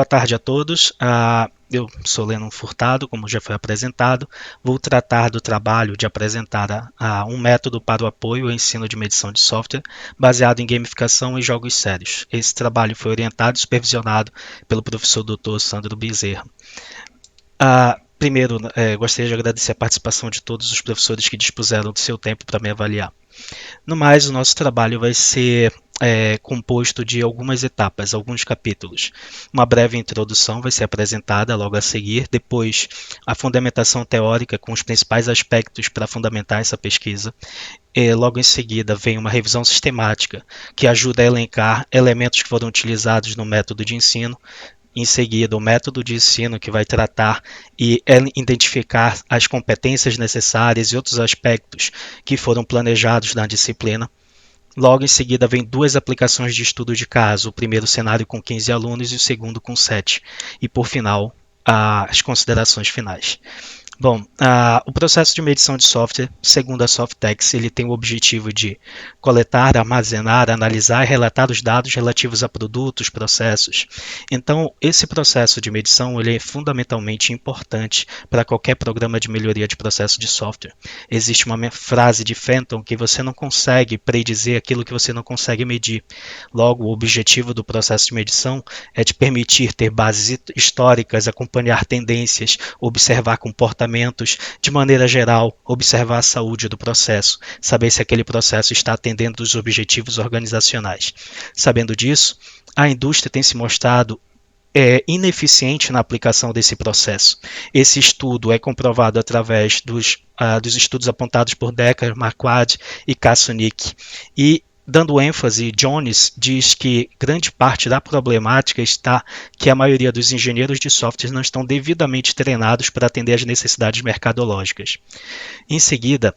Boa tarde a todos. Eu sou Lennon Furtado, como já foi apresentado. Vou tratar do trabalho de apresentar um método para o apoio ao ensino de medição de software baseado em gamificação e jogos sérios. Esse trabalho foi orientado e supervisionado pelo professor Dr. Sandro Bezerra. Primeiro, gostaria de agradecer a participação de todos os professores que dispuseram do seu tempo para me avaliar. No mais, o nosso trabalho vai ser composto de algumas etapas, alguns capítulos. Uma breve introdução vai ser apresentada logo a seguir, depois a fundamentação teórica com os principais aspectos para fundamentar essa pesquisa. Logo em seguida vem uma revisão sistemática que ajuda a elencar elementos que foram utilizados no método de ensino. Em seguida, o método de ensino, que vai tratar e identificar as competências necessárias e outros aspectos que foram planejados na disciplina. Logo em seguida, vem duas aplicações de estudo de caso, o primeiro cenário com 15 alunos e o segundo com 7. E, por final, as considerações finais. Bom, o processo de medição de software, segundo a Softex, ele tem o objetivo de coletar, armazenar, analisar e relatar os dados relativos a produtos, processos. Então, esse processo de medição ele é fundamentalmente importante para qualquer programa de melhoria de processo de software. Existe uma frase de Fenton que você não consegue predizer aquilo que você não consegue medir. Logo, o objetivo do processo de medição é te permitir ter bases históricas, acompanhar tendências, observar comportamentos, de maneira geral, observar a saúde do processo, saber se aquele processo está atendendo os objetivos organizacionais. Sabendo disso, a indústria tem se mostrado ineficiente na aplicação desse processo. Esse estudo é comprovado através dos estudos apontados por Decker, Marquardt e Kasunic. E dando ênfase, Jones diz que grande parte da problemática está que a maioria dos engenheiros de software não estão devidamente treinados para atender às necessidades mercadológicas. Em seguida,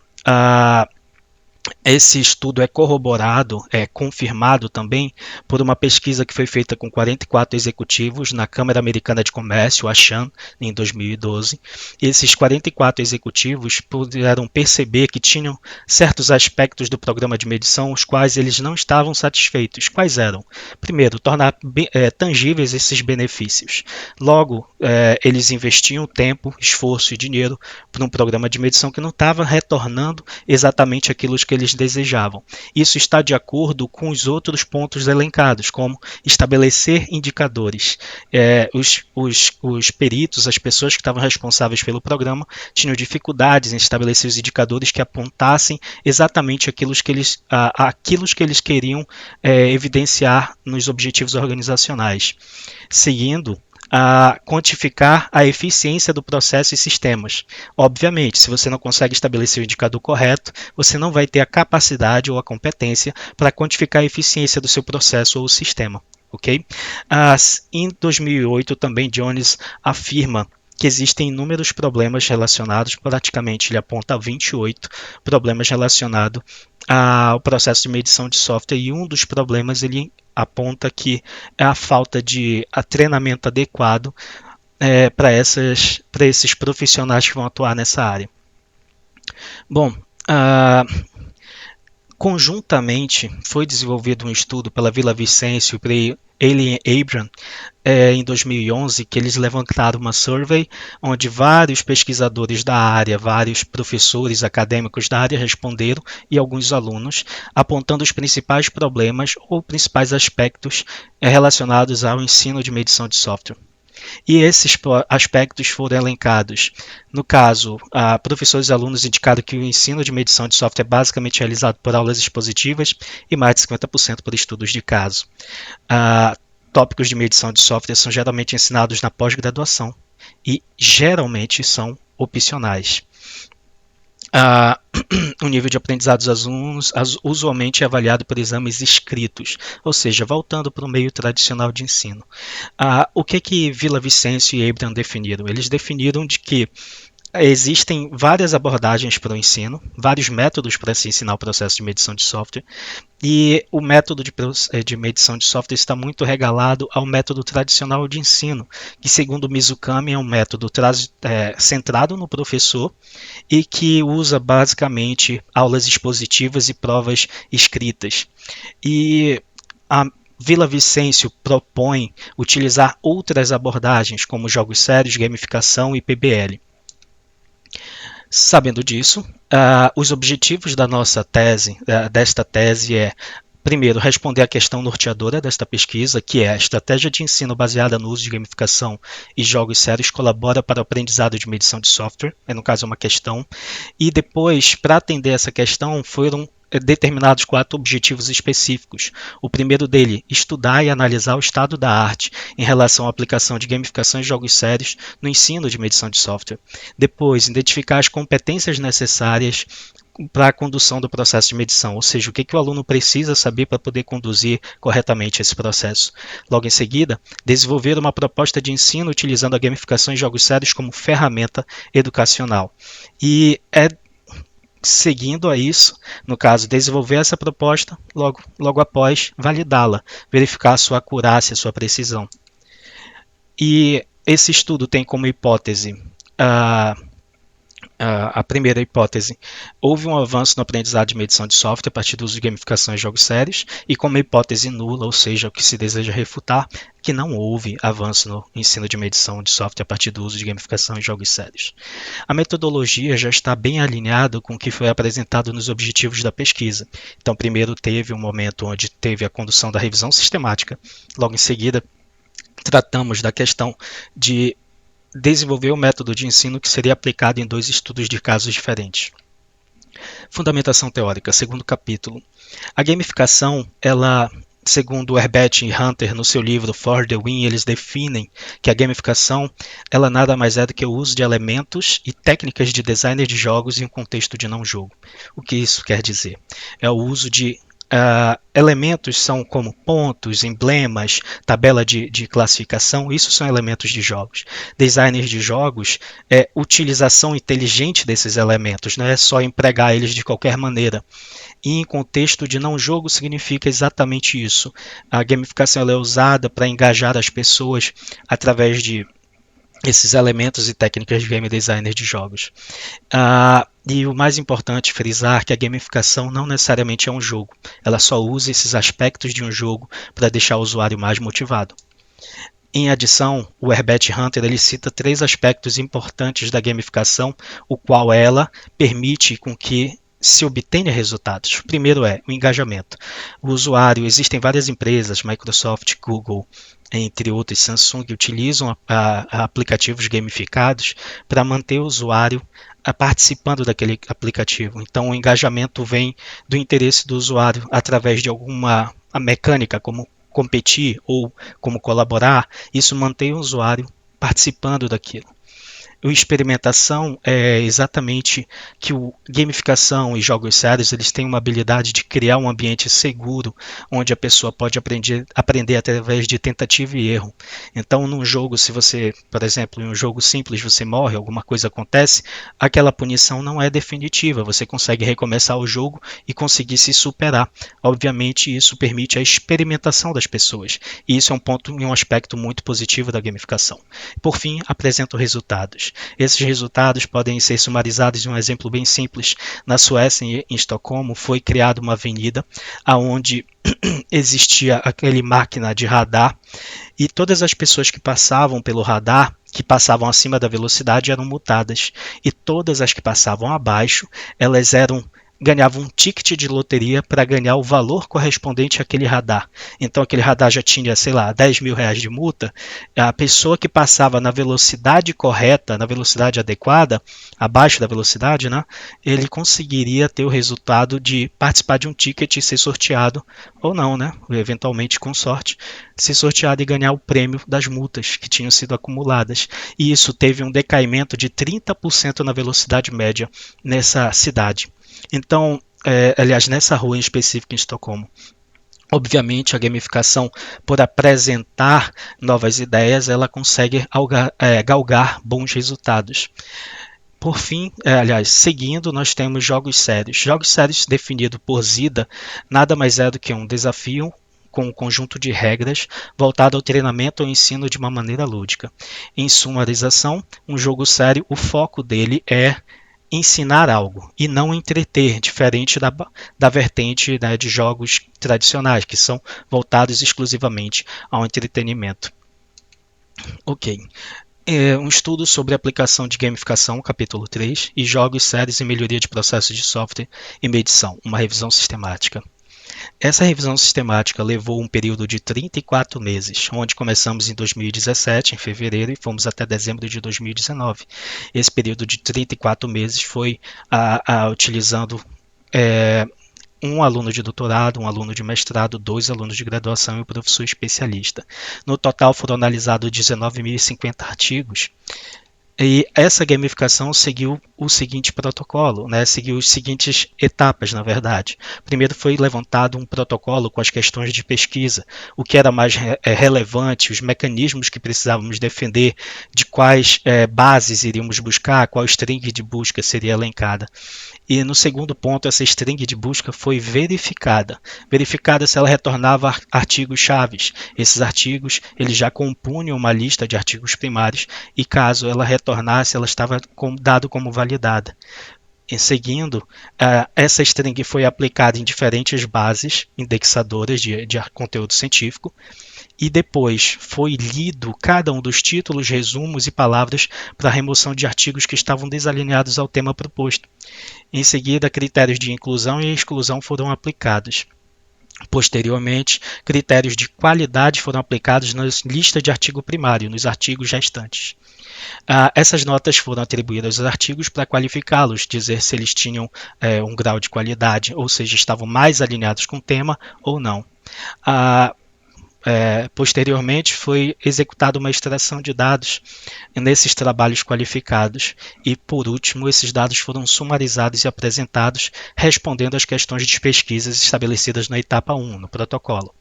esse estudo é corroborado, confirmado também por uma pesquisa que foi feita com 44 executivos na Câmara Americana de Comércio, a CHAM, em 2012. Esses 44 executivos puderam perceber que tinham certos aspectos do programa de medição os quais eles não estavam satisfeitos. Quais eram? Primeiro, tornar tangíveis esses benefícios. Logo, eles investiam tempo, esforço e dinheiro para um programa de medição que não estava retornando exatamente aquilo que eles desejavam. Isso está de acordo com os outros pontos elencados, como estabelecer indicadores. Os peritos, as pessoas que estavam responsáveis pelo programa, tinham dificuldades em estabelecer os indicadores que apontassem exatamente aquilo que eles queriam evidenciar nos objetivos organizacionais. Seguindo, a quantificar a eficiência do processo e sistemas. Obviamente, se você não consegue estabelecer o indicador correto, você não vai ter a capacidade ou a competência para quantificar a eficiência do seu processo ou sistema. Okay? Em 2008, também Jones afirma que existem inúmeros problemas relacionados, praticamente ele aponta 28 problemas relacionados ao processo de medição de software, e um dos problemas ele aponta que é a falta de treinamento adequado para esses profissionais que vão atuar nessa área. Bom, conjuntamente foi desenvolvido um estudo pela Villa Vicencio e Alien Abram em 2011, que eles levantaram uma survey onde vários pesquisadores da área, vários professores acadêmicos da área responderam e alguns alunos, apontando os principais problemas ou principais aspectos relacionados ao ensino de medição de software. E esses aspectos foram elencados. No caso, professores e alunos indicaram que o ensino de medição de software é basicamente realizado por aulas expositivas e mais de 50% por estudos de caso. Tópicos de medição de software são geralmente ensinados na pós-graduação e geralmente são opcionais. O nível de aprendizado dos alunos usualmente é avaliado por exames escritos, ou seja, voltando para o meio tradicional de ensino. O que Villa Vicencio e Abram definiram? Eles definiram de que existem várias abordagens para o ensino, vários métodos para se ensinar o processo de medição de software, e o método de medição de software está muito regalado ao método tradicional de ensino, que, segundo Mizukami, é um método centrado no professor e que usa basicamente aulas expositivas e provas escritas. E Villavicencio propõe utilizar outras abordagens, como jogos sérios, gamificação e PBL. Sabendo disso, os objetivos da nossa tese, desta tese é: primeiro, responder à questão norteadora desta pesquisa, que é a estratégia de ensino baseada no uso de gamificação e jogos sérios colabora para o aprendizado de medição de software, no caso é uma questão, e depois, para atender essa questão, foram determinados 4 objetivos específicos. O primeiro dele, estudar e analisar o estado da arte em relação à aplicação de gamificação e jogos sérios no ensino de medição de software. Depois, identificar as competências necessárias para a condução do processo de medição, ou seja, o que o aluno precisa saber para poder conduzir corretamente esse processo. Logo em seguida, desenvolver uma proposta de ensino utilizando a gamificação e jogos sérios como ferramenta educacional. E seguindo a isso, no caso, desenvolver essa proposta, logo após validá-la, verificar a sua acurácia, a sua precisão. E esse estudo tem como hipótese a primeira hipótese: houve um avanço no aprendizado de medição de software a partir do uso de gamificação e jogos sérios, e como hipótese nula, ou seja, o que se deseja refutar, que não houve avanço no ensino de medição de software a partir do uso de gamificação e jogos sérios. A metodologia já está bem alinhada com o que foi apresentado nos objetivos da pesquisa. Então, primeiro teve um momento onde teve a condução da revisão sistemática, logo em seguida tratamos da questão de desenvolver o método de ensino que seria aplicado em 2 estudos de casos diferentes. Fundamentação teórica, segundo capítulo. A gamificação, segundo Herbert e Hunter, no seu livro For the Win, eles definem que a gamificação ela nada mais é do que o uso de elementos e técnicas de designer de jogos em um contexto de não jogo. O que isso quer dizer? É o uso de elementos são como pontos, emblemas, tabela de classificação, isso são elementos de jogos. Designers de jogos é utilização inteligente desses elementos, não é só empregar eles de qualquer maneira. E em contexto de não jogo significa exatamente isso. A gamificação ela é usada para engajar as pessoas através de esses elementos e técnicas de game designer de jogos. E o mais importante frisar que a gamificação não necessariamente é um jogo, ela só usa esses aspectos de um jogo para deixar o usuário mais motivado. Em adição, o Herbert Hunter ele cita 3 aspectos importantes da gamificação, o qual ela permite com que se obtenha resultados. O primeiro é o engajamento. O usuário, existem várias empresas, Microsoft, Google, entre outros, Samsung, utilizam aplicativos gamificados para manter o usuário participando daquele aplicativo. Então, o engajamento vem do interesse do usuário através de alguma mecânica, como competir ou como colaborar. Isso mantém o usuário participando daquilo. A experimentação é exatamente que o gamificação e jogos sérios eles têm uma habilidade de criar um ambiente seguro, onde a pessoa pode aprender através de tentativa e erro. Então, num jogo, se você, por exemplo, em um jogo simples, você morre, alguma coisa acontece, aquela punição não é definitiva, você consegue recomeçar o jogo e conseguir se superar. Obviamente, isso permite a experimentação das pessoas, e isso é um ponto e um aspecto muito positivo da gamificação. Por fim, apresento resultados. Esses resultados podem ser sumarizados em um exemplo bem simples. Na Suécia, em Estocolmo, foi criada uma avenida onde existia aquele máquina de radar e todas as pessoas que passavam pelo radar, que passavam acima da velocidade, eram multadas. E todas as que passavam abaixo, elas ganhavam um ticket de loteria para ganhar o valor correspondente àquele radar. Então aquele radar já tinha, sei lá, 10 mil reais de multa. A pessoa que passava na velocidade correta, na velocidade adequada, abaixo da velocidade, né, ele conseguiria ter o resultado de participar de um ticket e ser sorteado, ou não, né, eventualmente com sorte, ser sorteado e ganhar o prêmio das multas que tinham sido acumuladas. E isso teve um decaimento de 30% na velocidade média nessa cidade. Então, aliás, nessa rua em específico em Estocolmo, obviamente a gamificação, por apresentar novas ideias, ela consegue galgar bons resultados. Por fim, aliás, seguindo, nós temos jogos sérios. Jogos sérios definido por Zida nada mais é do que um desafio com um conjunto de regras voltado ao treinamento ou ensino de uma maneira lúdica. Em sumarização, um jogo sério, o foco dele é ensinar algo e não entreter, diferente da vertente, né, de jogos tradicionais, que são voltados exclusivamente ao entretenimento. Ok. Um estudo sobre a aplicação de gamificação, capítulo 3, e jogos, séries e melhoria de processos de software e medição, uma revisão sistemática. Essa revisão sistemática levou um período de 34 meses, onde começamos em 2017, em fevereiro, e fomos até dezembro de 2019. Esse período de 34 meses foi utilizando um aluno de doutorado, um aluno de mestrado, 2 alunos de graduação e um professor especialista. No total foram analisados 19.050 artigos. E essa gamificação seguiu o seguinte protocolo, né? Seguiu as seguintes etapas, na verdade. Primeiro foi levantado um protocolo com as questões de pesquisa, o que era mais relevante, os mecanismos que precisávamos defender, de quais bases iríamos buscar, qual string de busca seria elencada. E no segundo ponto, essa string de busca foi verificada. Verificada se ela retornava artigos chaves. Esses artigos eles já compunham uma lista de artigos primários e caso ela retornasse, ela estava dado como validada. Em seguindo, essa string foi aplicada em diferentes bases indexadoras de conteúdo científico e depois foi lido cada um dos títulos, resumos e palavras para a remoção de artigos que estavam desalinhados ao tema proposto. Em seguida, critérios de inclusão e exclusão foram aplicados. Posteriormente, critérios de qualidade foram aplicados na lista de artigo primário, nos artigos restantes. Essas notas foram atribuídas aos artigos para qualificá-los, dizer se eles tinham um grau de qualidade, ou seja, estavam mais alinhados com o tema ou não. Posteriormente, foi executada uma extração de dados nesses trabalhos qualificados e, por último, esses dados foram sumarizados e apresentados respondendo às questões de pesquisas estabelecidas na etapa 1, no protocolo.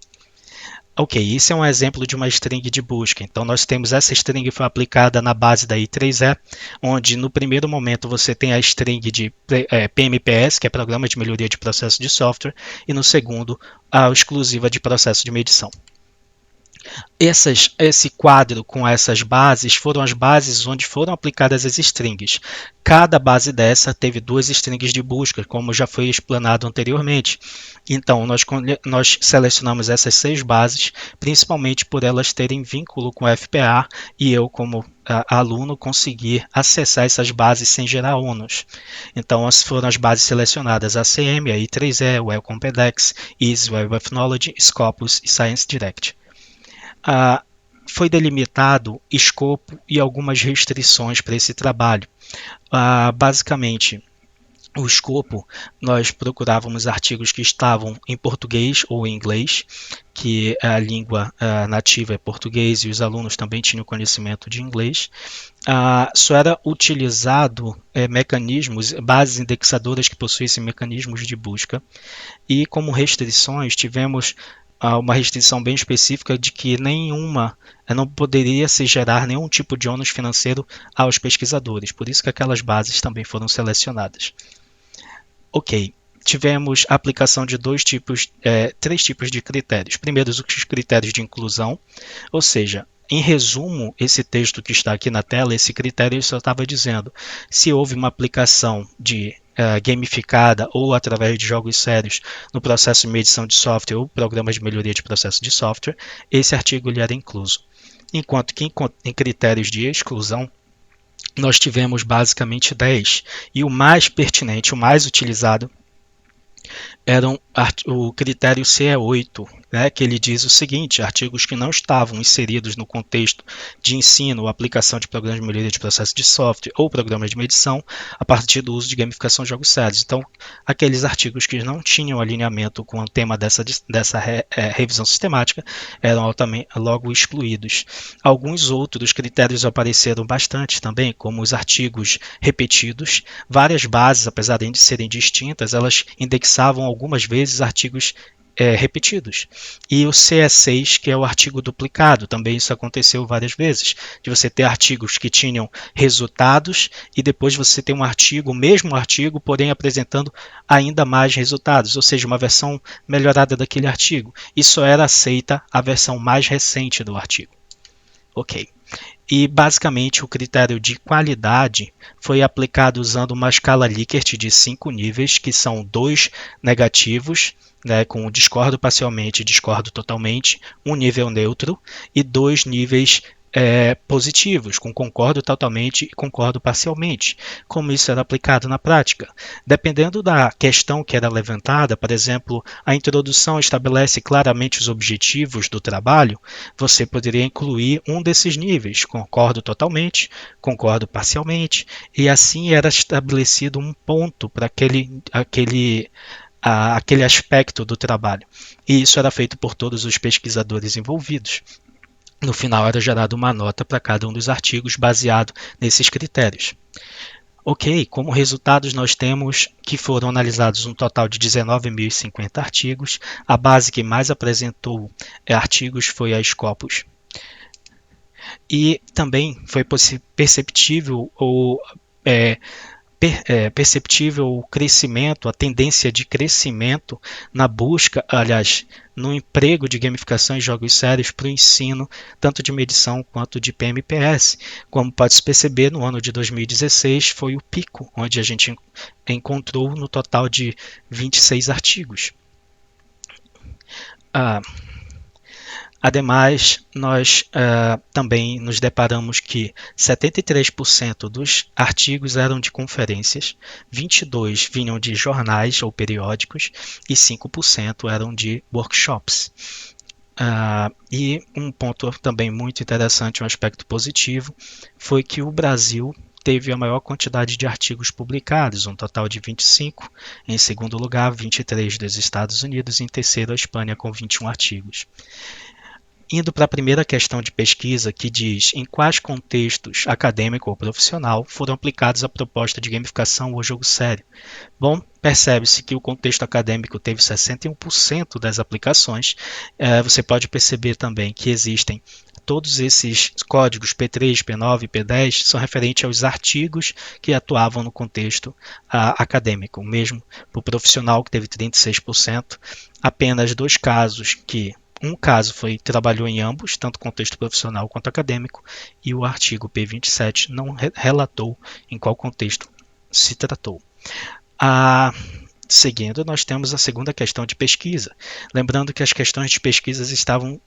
Ok, isso é um exemplo de uma string de busca. Então, nós temos essa string que foi aplicada na base da I3E, onde no primeiro momento você tem a string de PMPS, que é Programa de Melhoria de Processo de Software, e no segundo, a exclusiva de processo de medição. Esse quadro com essas bases foram as bases onde foram aplicadas as strings. Cada base dessa teve 2 strings de busca, como já foi explanado anteriormente. Então, nós selecionamos essas 6 bases, principalmente por elas terem vínculo com o FPA e eu, como aluno, conseguir acessar essas bases sem gerar ônus. Então, foram as bases selecionadas: ACM, a I3E, o Web Compedex, Easy Web of Knowledge, Scopus e Science Direct. Foi delimitado escopo e algumas restrições para esse trabalho. Basicamente, o escopo, nós procurávamos artigos que estavam em português ou em inglês, que a língua nativa é português e os alunos também tinham conhecimento de inglês. Só era utilizado mecanismos, bases indexadoras que possuíssem mecanismos de busca. E como restrições, tivemos uma restrição bem específica de que não poderia se gerar nenhum tipo de ônus financeiro aos pesquisadores, por isso que aquelas bases também foram selecionadas. Ok, tivemos a aplicação de 3 tipos de critérios. Primeiro, os critérios de inclusão, ou seja, em resumo, esse texto que está aqui na tela, esse critério só estava dizendo se houve uma aplicação de gamificada ou através de jogos sérios no processo de medição de software ou programas de melhoria de processo de software, esse artigo ele era incluso. Enquanto que em critérios de exclusão, nós tivemos basicamente 10, e o mais pertinente, o mais utilizado, era o critério CE8, né, que ele diz o seguinte: artigos que não estavam inseridos no contexto de ensino ou aplicação de programas de melhoria de processo de software ou programas de medição a partir do uso de gamificação de jogos sérios. Então, aqueles artigos que não tinham alinhamento com o tema dessa revisão sistemática eram logo excluídos. Alguns outros critérios apareceram bastante também, como os artigos repetidos. Várias bases, apesar de serem distintas, elas indexavam algumas vezes artigos repetidos. E o CE6, que é o artigo duplicado, também isso aconteceu várias vezes, de você ter artigos que tinham resultados e depois você tem o mesmo artigo, porém apresentando ainda mais resultados, ou seja, uma versão melhorada daquele artigo. E só era aceita a versão mais recente do artigo. Ok. E basicamente o critério de qualidade foi aplicado usando uma escala Likert de 5 níveis, que são 2 negativos, né, com discordo parcialmente e discordo totalmente, um nível neutro, e 2 níveis positivos, com concordo totalmente e concordo parcialmente, como isso era aplicado na prática. Dependendo da questão que era levantada, por exemplo, a introdução estabelece claramente os objetivos do trabalho, você poderia incluir um desses níveis, concordo totalmente, concordo parcialmente, e assim era estabelecido um ponto para aquele aspecto do trabalho. E isso era feito por todos os pesquisadores envolvidos. No final era gerada uma nota para cada um dos artigos baseado nesses critérios. Ok, como resultados nós temos que foram analisados um total de 19.050 artigos. A base que mais apresentou artigos foi a Scopus. E também foi perceptível o crescimento, a tendência de crescimento na busca, aliás, no emprego de gamificação e jogos sérios para o ensino, tanto de medição quanto de PMPS. Como pode-se perceber, no ano de 2016 foi o pico, onde a gente encontrou no total de 26 artigos. Ademais, nós também nos deparamos que 73% dos artigos eram de conferências, 22% vinham de jornais ou periódicos e 5% eram de workshops. E um ponto também muito interessante, um aspecto positivo, foi que o Brasil teve a maior quantidade de artigos publicados, um total de 25. Em segundo lugar, 23 dos Estados Unidos e em terceiro a Espanha com 21 artigos. Indo para a primeira questão de pesquisa, que diz em quais contextos acadêmico ou profissional foram aplicados a proposta de gamificação ou jogo sério. Bom, percebe-se que o contexto acadêmico teve 61% das aplicações. Você pode perceber também que existem todos esses códigos P3, P9 e P10 são referentes aos artigos que atuavam no contexto acadêmico. Mesmo para o profissional, que teve 36%, apenas 2 casos que um caso trabalhou em ambos, tanto contexto profissional quanto acadêmico, e o artigo P27 não relatou em qual contexto se tratou. Seguindo, nós temos a segunda questão de pesquisa. Lembrando que as questões de pesquisa estavam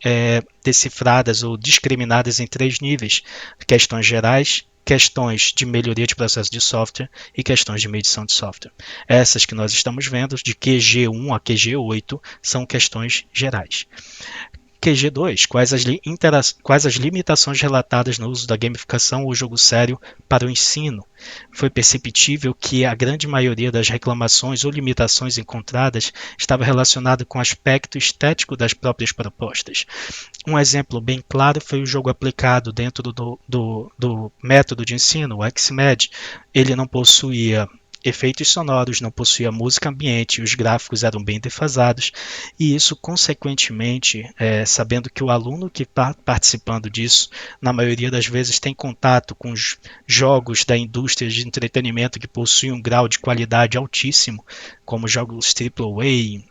decifradas ou discriminadas em 3 níveis: questões gerais, questões de melhoria de processo de software e questões de medição de software. Essas que nós estamos vendo, de QG1 a QG8, são questões gerais. QG2, quais as limitações relatadas no uso da gamificação ou jogo sério para o ensino? Foi perceptível que a grande maioria das reclamações ou limitações encontradas estava relacionada com o aspecto estético das próprias propostas. Um exemplo bem claro foi o jogo aplicado dentro do método de ensino, o XMED. Ele não possuía efeitos sonoros, não possuía música ambiente, os gráficos eram bem defasados, e isso, consequentemente, sabendo que o aluno que está participando disso, na maioria das vezes, tem contato com os jogos da indústria de entretenimento que possuem um grau de qualidade altíssimo, como jogos AAA,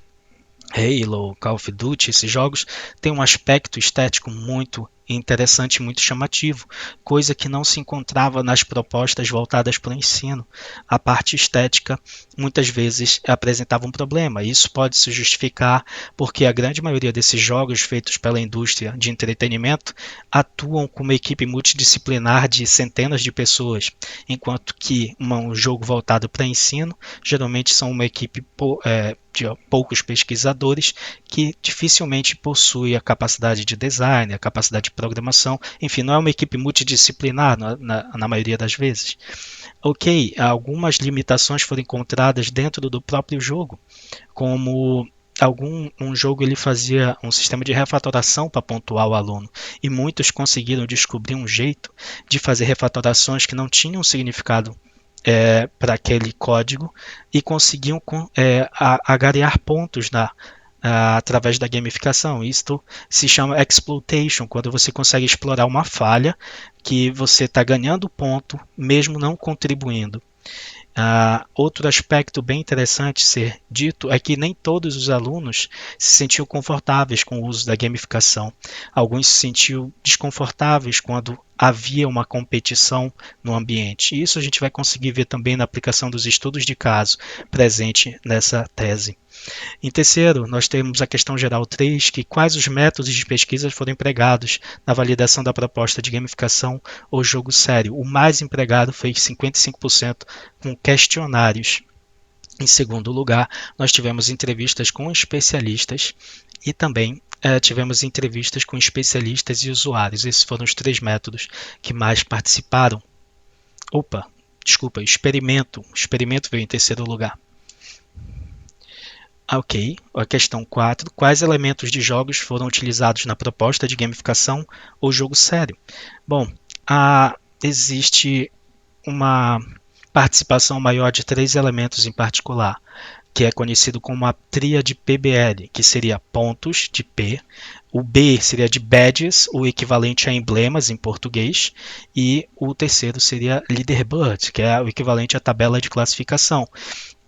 Halo, Call of Duty, esses jogos têm um aspecto estético muito interessante, muito chamativo, coisa que não se encontrava nas propostas voltadas para o ensino. A parte estética muitas vezes apresentava um problema. Isso pode se justificar porque a grande maioria desses jogos feitos pela indústria de entretenimento atuam com uma equipe multidisciplinar de centenas de pessoas, enquanto que um jogo voltado para ensino geralmente são uma equipe de poucos pesquisadores que dificilmente possui a capacidade de design, a capacidade de programação, enfim, não é uma equipe multidisciplinar na maioria das vezes. Ok, algumas limitações foram encontradas dentro do próprio jogo, como um jogo ele fazia um sistema de refatoração para pontuar o aluno, e muitos conseguiram descobrir um jeito de fazer refatorações que não tinham significado para aquele código e conseguiam agregar pontos através da gamificação. Isto se chama exploitation, quando você consegue explorar uma falha que você está ganhando ponto mesmo não contribuindo. Outro aspecto bem interessante ser dito é que nem todos os alunos se sentiam confortáveis com o uso da gamificação. Alguns se sentiam desconfortáveis quando havia uma competição no ambiente. E isso a gente vai conseguir ver também na aplicação dos estudos de caso presente nessa tese. Em terceiro, nós temos a questão geral 3, que quais os métodos de pesquisa foram empregados na validação da proposta de gamificação ou jogo sério. O mais empregado foi 55% com questionários. Em segundo lugar, nós tivemos entrevistas com especialistas e também tivemos entrevistas com especialistas e usuários. Esses foram os 3 métodos que mais participaram. Experimento. Experimento veio em terceiro lugar. Ok, a questão 4. Quais elementos de jogos foram utilizados na proposta de gamificação ou jogo sério? Bom, existe uma participação maior de 3 elementos em particular, que é conhecido como a tríade PBL, que seria pontos de P, o B seria de badges, o equivalente a emblemas em português, e o terceiro seria leaderboard, que é o equivalente à tabela de classificação.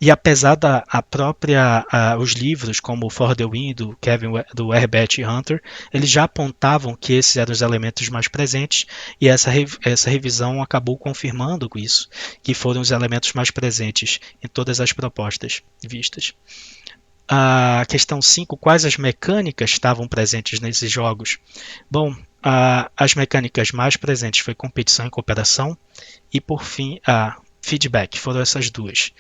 E apesar os livros, como For the Win, do Herbert Hunter, eles já apontavam que esses eram os elementos mais presentes, e essa revisão acabou confirmando isso, que foram os elementos mais presentes em todas as propostas vistas. A questão 5, quais as mecânicas estavam presentes nesses jogos? Bom, as mecânicas mais presentes foi competição e cooperação, e por fim, feedback, foram essas duas.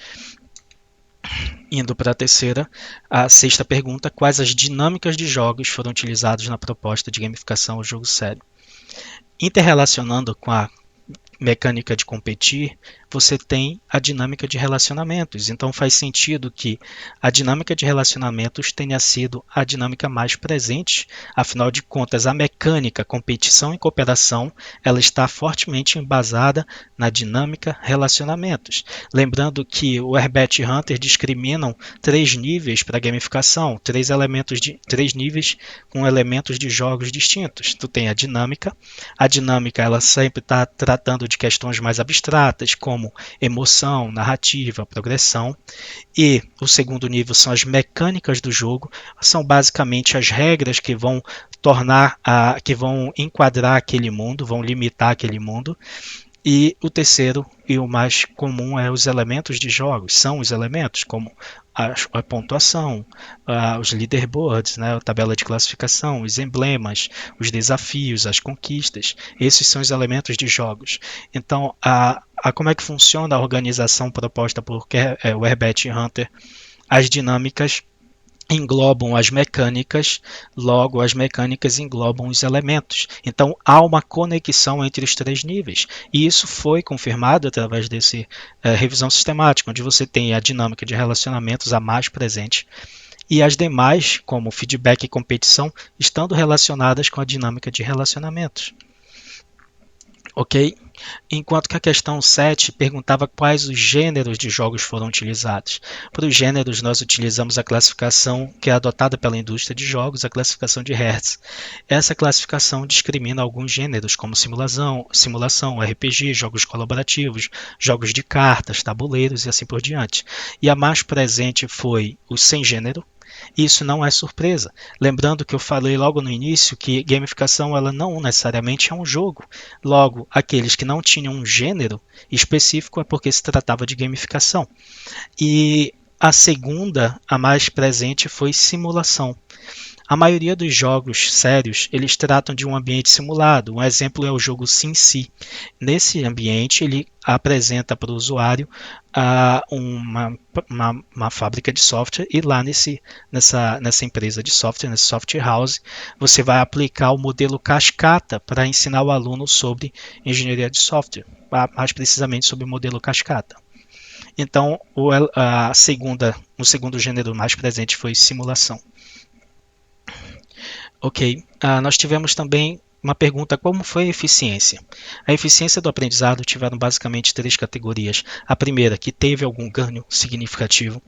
Indo para a sexta pergunta, quais as dinâmicas de jogos foram utilizadas na proposta de gamificação ou jogo sério? Interrelacionando com a mecânica de competir, você tem a dinâmica de relacionamentos. Então faz sentido que a dinâmica de relacionamentos tenha sido a dinâmica mais presente. Afinal de contas, a mecânica, competição e cooperação, ela está fortemente embasada na dinâmica relacionamentos. Lembrando que o Herbert Hunter discriminam 3 níveis para gamificação, 3 níveis com elementos de jogos distintos. Tu tem a dinâmica ela sempre está tratando de questões mais abstratas, como emoção, narrativa, progressão. E o segundo nível são as mecânicas do jogo, são basicamente as regras que vão que vão enquadrar aquele mundo, vão limitar aquele mundo. E o terceiro e o mais comum é os elementos de jogos, são os elementos como a pontuação, os leaderboards, né, a tabela de classificação, os emblemas, os desafios, as conquistas. Esses são os elementos de jogos. Então, como é que funciona a organização proposta por o Herbert Hunter? As dinâmicas englobam as mecânicas, logo as mecânicas englobam os elementos. Então há uma conexão entre os 3 níveis. E isso foi confirmado através dessa revisão sistemática, onde você tem a dinâmica de relacionamentos a mais presente e as demais, como feedback e competição, estando relacionadas com a dinâmica de relacionamentos. Ok? Enquanto que a questão 7 perguntava quais os gêneros de jogos foram utilizados. Para os gêneros, nós utilizamos a classificação que é adotada pela indústria de jogos, a classificação de Hertz. Essa classificação discrimina alguns gêneros, como simulação, RPG, jogos colaborativos, jogos de cartas, tabuleiros e assim por diante. E a mais presente foi o sem gênero. Isso não é surpresa. Lembrando que eu falei logo no início que gamificação ela não necessariamente é um jogo. Logo, aqueles que não tinham um gênero específico é porque se tratava de gamificação. E a segunda, a mais presente, foi simulação. A maioria dos jogos sérios, eles tratam de um ambiente simulado. Um exemplo é o jogo SimCity. Nesse ambiente, ele apresenta para o usuário uma fábrica de software e lá nessa empresa de software, nessa software house, você vai aplicar o modelo cascata para ensinar o aluno sobre engenharia de software, mais precisamente sobre o modelo cascata. Então, o segundo gênero mais presente foi simulação. Ok, nós tivemos também uma pergunta: como foi a eficiência? A eficiência do aprendizado tiveram basicamente 3 categorias. A primeira, que teve algum ganho significativo.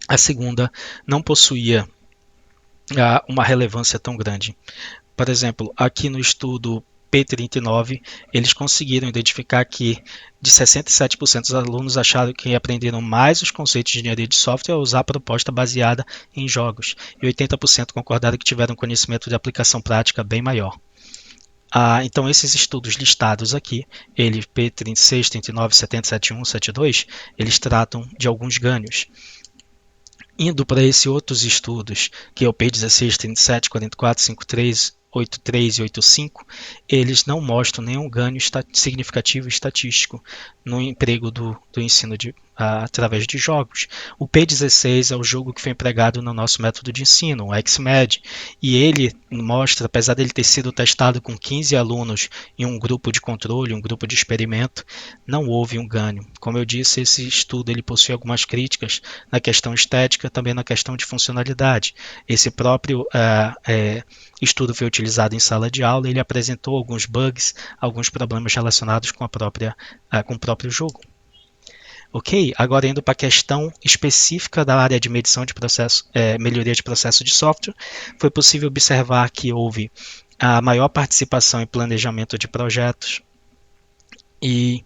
A segunda, não possuía uma relevância tão grande. Por exemplo, aqui no estudo P39, eles conseguiram identificar que de 67% dos alunos acharam que aprenderam mais os conceitos de engenharia de software ao usar a proposta baseada em jogos, e 80% concordaram que tiveram um conhecimento de aplicação prática bem maior. Então, esses estudos listados aqui, ele P36, 39, 70, 71, 72, eles tratam de alguns ganhos. Indo para esses outros estudos, que é o P16, 37, 44, 53, 83 e 85, eles não mostram nenhum ganho significativo estatístico no emprego do ensino através de jogos. O P16 é o jogo que foi empregado no nosso método de ensino, o XMED, e ele mostra, apesar dele ter sido testado com 15 alunos em um grupo de controle, um grupo de experimento, não houve um ganho. Como eu disse, esse estudo ele possui algumas críticas na questão estética, também na questão de funcionalidade. Esse próprio estudo foi utilizado em sala de aula e ele apresentou alguns bugs, alguns problemas relacionados com o próprio jogo. Ok, agora indo para a questão específica da área de medição de processo, melhoria de processo de software, foi possível observar que houve a maior participação em planejamento de projetos e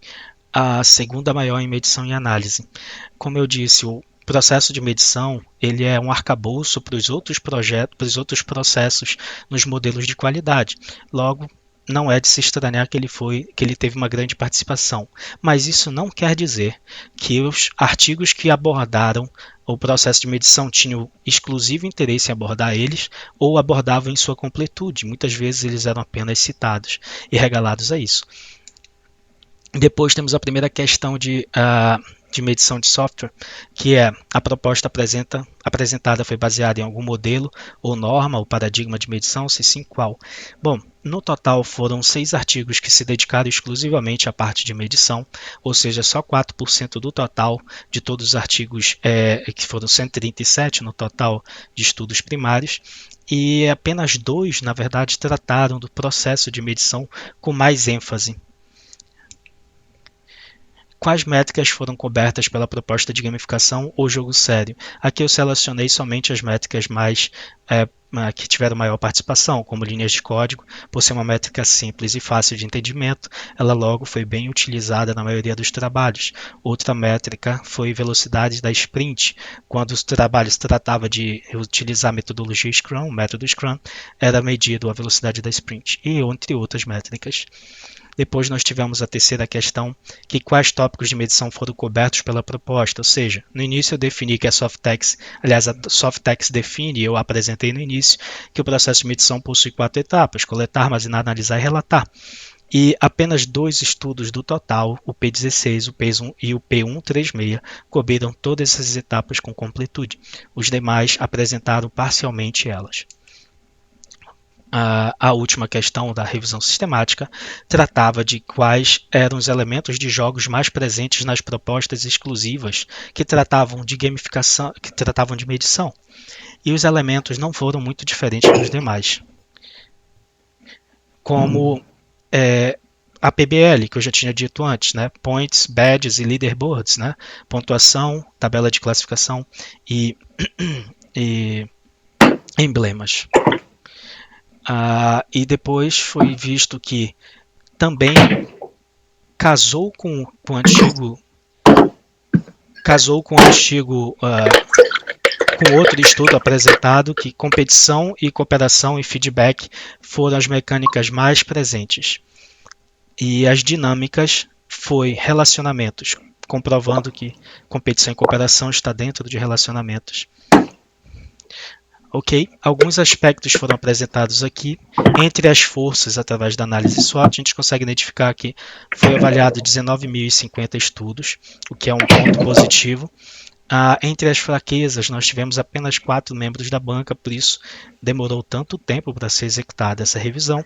a segunda maior em medição e análise. Como eu disse, o processo de medição ele é um arcabouço para os outros projetos, para os outros processos nos modelos de qualidade. Logo, não é de se estranhar que ele teve uma grande participação. Mas isso não quer dizer que os artigos que abordaram o processo de medição tinham exclusivo interesse em abordar eles ou abordavam em sua completude. Muitas vezes eles eram apenas citados e regalados a isso. Depois temos a primeira questão de medição de software, que é a proposta apresentada foi baseada em algum modelo ou norma ou paradigma de medição, se sim, qual? Bom, no total foram 6 artigos que se dedicaram exclusivamente à parte de medição, ou seja, só 4% do total de todos os artigos, que foram 137 no total de estudos primários, e apenas 2, na verdade, trataram do processo de medição com mais ênfase. Quais métricas foram cobertas pela proposta de gamificação ou jogo sério? Aqui eu selecionei somente as métricas que tiveram maior participação, como linhas de código, por ser uma métrica simples e fácil de entendimento, ela logo foi bem utilizada na maioria dos trabalhos. Outra métrica foi velocidade da sprint, quando os trabalhos tratava de utilizar a metodologia Scrum, o método Scrum, era medido a velocidade da sprint, e entre outras métricas. Depois nós tivemos a terceira questão, que quais tópicos de medição foram cobertos pela proposta, ou seja, no início eu defini que a Softex, aliás, a Softex define, eu apresentei no início, que o processo de medição possui 4 etapas, coletar, armazenar, analisar e relatar. E apenas 2 estudos do total, o P16, o P1 e o P136, cobriram todas essas etapas com completude. Os demais apresentaram parcialmente elas. A última questão da revisão sistemática tratava de quais eram os elementos de jogos mais presentes nas propostas exclusivas que tratavam de gamificação, que tratavam de medição. E os elementos não foram muito diferentes dos demais. Como a PBL, que eu já tinha dito antes, né? Points, badges e leaderboards, né? Pontuação, tabela de classificação e emblemas. E depois foi visto que também casou com o antigo com outro estudo apresentado que competição e cooperação e feedback foram as mecânicas mais presentes. E as dinâmicas foi relacionamentos, comprovando que competição e cooperação está dentro de relacionamentos. Ok, alguns aspectos foram apresentados aqui. Entre as forças, através da análise SWOT, a gente consegue identificar que foi avaliado 19.050 estudos, o que é um ponto positivo. Entre as fraquezas, nós tivemos apenas 4 membros da banca, por isso demorou tanto tempo para ser executada essa revisão.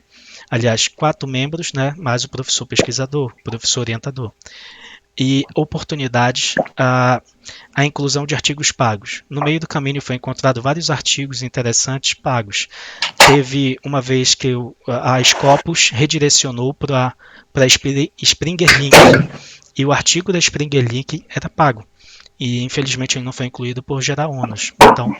Aliás, 4 membros, né, mais o professor pesquisador, professor orientador. E oportunidades, a inclusão de artigos pagos. No meio do caminho foi encontrado vários artigos interessantes pagos. Teve uma vez que a Scopus redirecionou para Springer Link, e o artigo da Springer Link era pago. E infelizmente ele não foi incluído por gerar ônus. Então,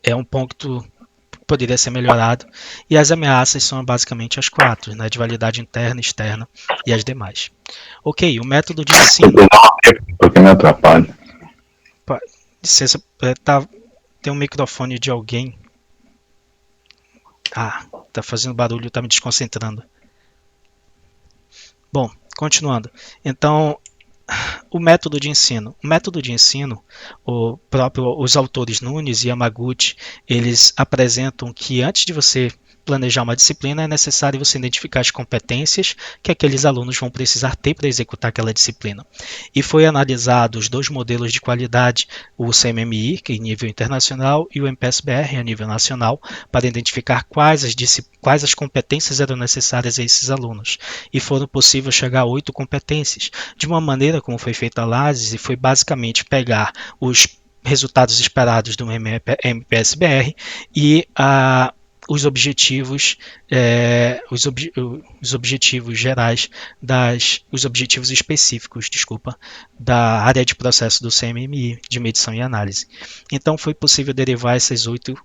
é um ponto que poderia ser melhorado. E as ameaças são basicamente as 4, né, de validade interna, externa e as demais. Ok, o método de ensino. Porque me atrapalha. Licença, tem um microfone de alguém. Tá fazendo barulho, tá me desconcentrando. Bom, continuando. Então, o método de ensino. O método de ensino, os autores Nunes e Yamaguchi, eles apresentam que antes de você planejar uma disciplina, é necessário você identificar as competências que aqueles alunos vão precisar ter para executar aquela disciplina. E foi analisado os dois modelos de qualidade, o CMMI, que é em nível internacional, e o MPSBR, a nível nacional, para identificar quais as competências eram necessárias a esses alunos. E foram possível chegar a 8 competências, de uma maneira como foi feita a análise, foi basicamente pegar os resultados esperados do MPSBR e os objetivos, os objetivos gerais os objetivos específicos, desculpa, da área de processo do CMMI, de medição e análise. Então foi possível derivar essas 8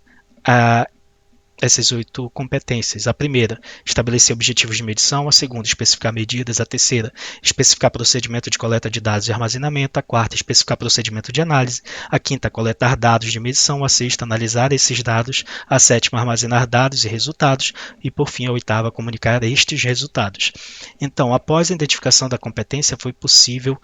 competências. A primeira, estabelecer objetivos de medição. A segunda, especificar medidas. A terceira, especificar procedimento de coleta de dados e armazenamento. A quarta, especificar procedimento de análise. A quinta, coletar dados de medição. A sexta, analisar esses dados. A sétima, armazenar dados e resultados. E, por fim, a oitava, comunicar estes resultados. Então, após a identificação da competência, foi possível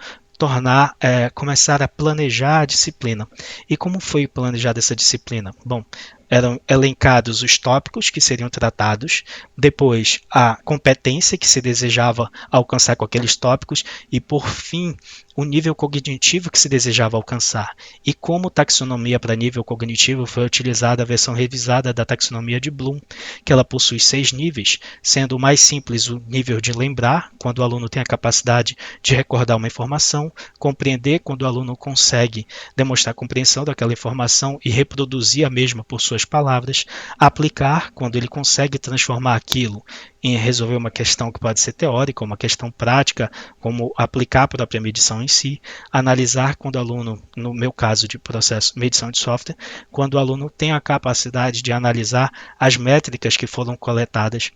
começar a planejar a disciplina. E como foi planejada essa disciplina? Bom, eram elencados os tópicos que seriam tratados, depois a competência que se desejava alcançar com aqueles tópicos e, por fim, o nível cognitivo que se desejava alcançar. E como taxonomia para nível cognitivo foi utilizada a versão revisada da taxonomia de Bloom, que ela possui 6 níveis, sendo o mais simples o nível de lembrar, quando o aluno tem a capacidade de recordar uma informação, compreender, quando o aluno consegue demonstrar compreensão daquela informação e reproduzir a mesma por suas palavras, aplicar, quando ele consegue transformar aquilo em resolver uma questão que pode ser teórica, uma questão prática, como aplicar a própria medição em si, analisar quando o aluno, no meu caso de processo medição de software, quando o aluno tem a capacidade de analisar as métricas que foram coletadas,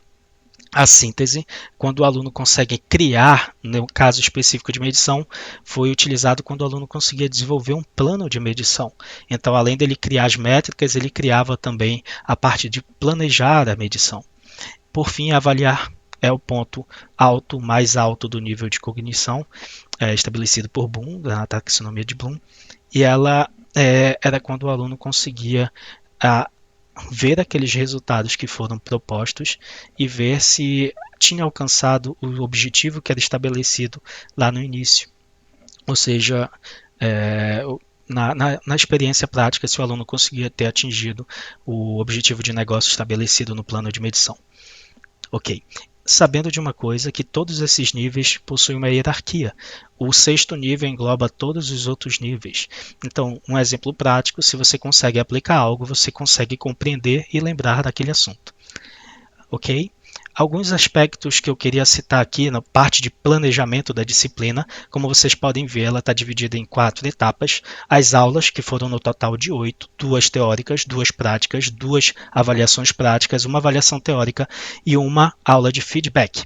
a síntese, quando o aluno consegue criar, no caso específico de medição, foi utilizado quando o aluno conseguia desenvolver um plano de medição. Então, além dele criar as métricas, ele criava também a parte de planejar a medição. Por fim, avaliar é o ponto mais alto do nível de cognição, estabelecido por Bloom, na taxonomia de Bloom, e ela era quando o aluno conseguia ver aqueles resultados que foram propostos e ver se tinha alcançado o objetivo que era estabelecido lá no início. Ou seja, na experiência prática, se o aluno conseguia ter atingido o objetivo de negócio estabelecido no plano de medição. Ok. Sabendo de uma coisa, que todos esses níveis possuem uma hierarquia. O sexto nível engloba todos os outros níveis. Então, um exemplo prático, se você consegue aplicar algo, você consegue compreender e lembrar daquele assunto. Ok? Alguns aspectos que eu queria citar aqui na parte de planejamento da disciplina, como vocês podem ver, ela está dividida em 4 etapas. As aulas, que foram no total de 8, 2 teóricas, 2 práticas, 2 avaliações práticas, uma avaliação teórica e uma aula de feedback.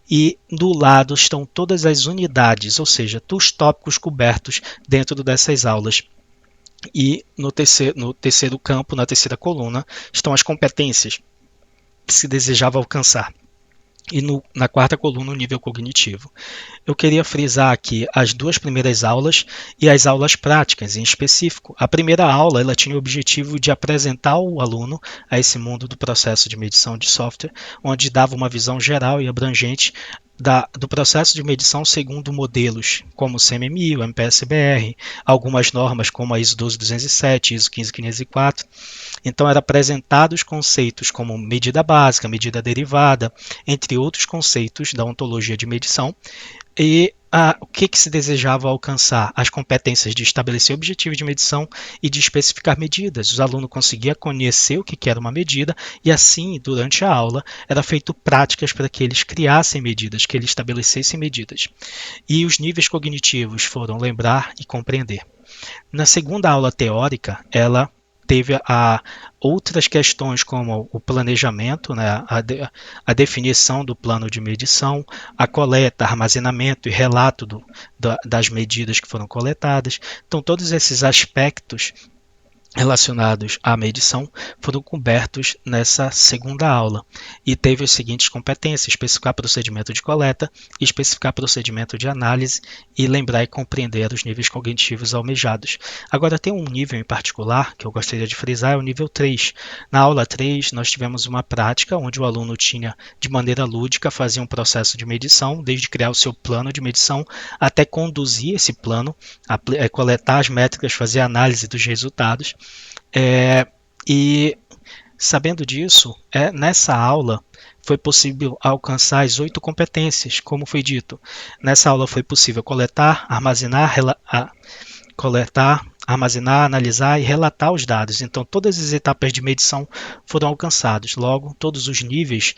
E do lado estão todas as unidades, ou seja, os tópicos cobertos dentro dessas aulas. E no terceiro campo, na terceira coluna, estão as competências que se desejava alcançar. E na quarta coluna, o nível cognitivo. Eu queria frisar aqui as 2 primeiras aulas e as aulas práticas, em específico. A primeira aula ela tinha o objetivo de apresentar o aluno a esse mundo do processo de medição de software, onde dava uma visão geral e abrangente do processo de medição segundo modelos como o CMMI, o MPSBR, algumas normas como a ISO 12207, ISO 15504. Então, eram apresentados conceitos como medida básica, medida derivada, entre outros conceitos da ontologia de medição. E o que se desejava alcançar? As competências de estabelecer objetivos de medição e de especificar medidas. Os alunos conseguiam conhecer o que era uma medida e assim, durante a aula, era feito práticas para que eles criassem medidas, que eles estabelecessem medidas. E os níveis cognitivos foram lembrar e compreender. Na segunda aula teórica, ela teve outras questões como o planejamento, né, a definição do plano de medição, a coleta, armazenamento e relato das medidas que foram coletadas. Então, todos esses aspectos relacionados à medição foram cobertos nessa segunda aula e teve as seguintes competências: especificar procedimento de coleta, especificar procedimento de análise e lembrar e compreender os níveis cognitivos almejados. Agora tem um nível em particular que eu gostaria de frisar, é o nível 3. Na aula 3 nós tivemos uma prática onde o aluno tinha, de maneira lúdica, fazia um processo de medição, desde criar o seu plano de medição até conduzir esse plano, coletar as métricas, fazer análise dos resultados. E sabendo disso, nessa aula foi possível alcançar as 8 competências, como foi dito. Nessa aula foi possível armazenar, analisar e relatar os dados. Então, todas as etapas de medição foram alcançadas. Logo, todos os níveis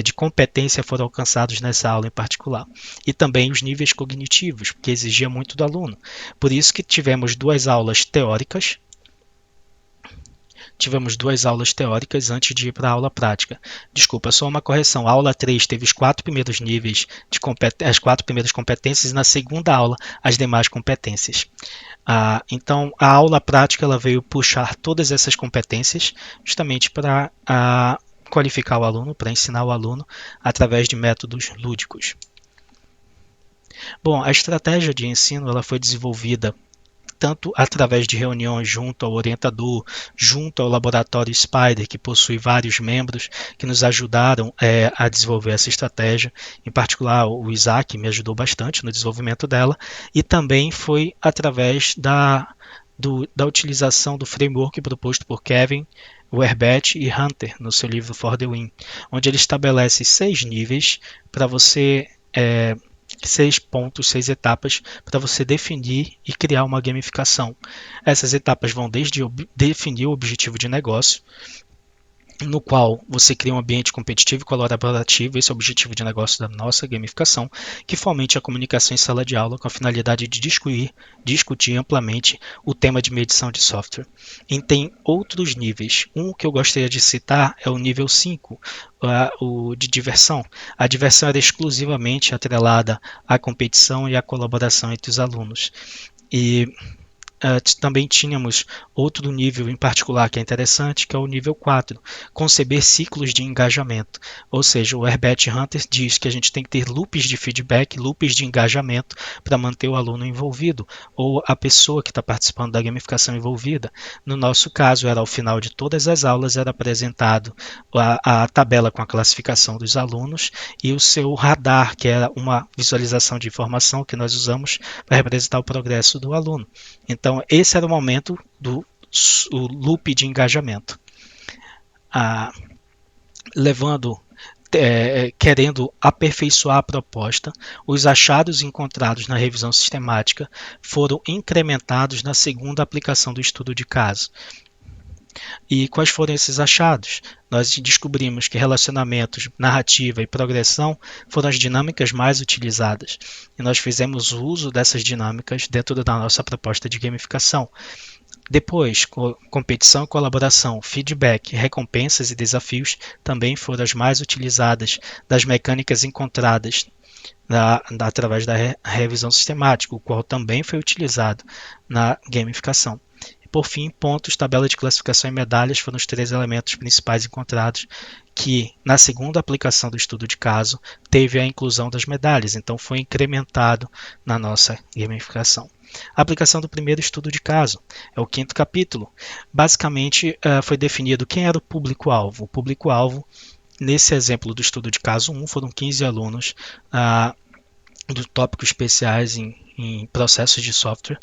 de competência foram alcançados nessa aula em particular. E também os níveis cognitivos, porque exigia muito do aluno. Por isso que tivemos duas aulas teóricas antes de ir para a aula prática. Desculpa, só uma correção. A aula 3 teve os 4 primeiros níveis, as 4 primeiras competências, e na segunda aula as demais competências. Então, a aula prática ela veio puxar todas essas competências justamente para qualificar o aluno, para ensinar o aluno através de métodos lúdicos. Bom, a estratégia de ensino ela foi desenvolvida tanto através de reuniões junto ao orientador, junto ao laboratório Spider, que possui vários membros que nos ajudaram a desenvolver essa estratégia. Em particular, o Isaac me ajudou bastante no desenvolvimento dela, e também foi através da utilização do framework proposto por Kevin Werbet e Hunter no seu livro For the Win, onde ele estabelece 6 níveis para você 6 pontos, 6 etapas para você definir e criar uma gamificação. Essas etapas vão desde definir o objetivo de negócio, no qual você cria um ambiente competitivo e colaborativo. Esse é o objetivo de negócio da nossa gamificação, que fomente a comunicação em sala de aula com a finalidade de discutir amplamente o tema de medição de software. E tem outros níveis. Um que eu gostaria de citar é o nível 5, o de diversão. A diversão era exclusivamente atrelada à competição e à colaboração entre os alunos. E também tínhamos outro nível em particular que é interessante, que é o nível 4, conceber ciclos de engajamento. Ou seja, o Herbert Hunter diz que a gente tem que ter loops de feedback, loops de engajamento para manter o aluno envolvido, ou a pessoa que está participando da gamificação envolvida. No nosso caso, era ao final de todas as aulas, era apresentado a tabela com a classificação dos alunos e o seu radar, que era uma visualização de informação que nós usamos para representar o progresso do aluno. Então, esse era o momento do loop de engajamento. Querendo aperfeiçoar a proposta, os achados encontrados na revisão sistemática foram incrementados na segunda aplicação do estudo de caso. E quais foram esses achados? Nós descobrimos que relacionamentos, narrativa e progressão foram as dinâmicas mais utilizadas. E nós fizemos uso dessas dinâmicas dentro da nossa proposta de gamificação. Depois, competição e colaboração, feedback, recompensas e desafios também foram as mais utilizadas das mecânicas encontradas através da revisão sistemática, o qual também foi utilizado na gamificação. Por fim, pontos, tabela de classificação e medalhas foram os 3 elementos principais encontrados, que na segunda aplicação do estudo de caso teve a inclusão das medalhas, então foi incrementado na nossa gamificação. A aplicação do primeiro estudo de caso é o 5º capítulo. Basicamente, foi definido quem era o público-alvo. O público-alvo, nesse exemplo do estudo de caso 1, foram 15 alunos do tópico especiais em processos de software,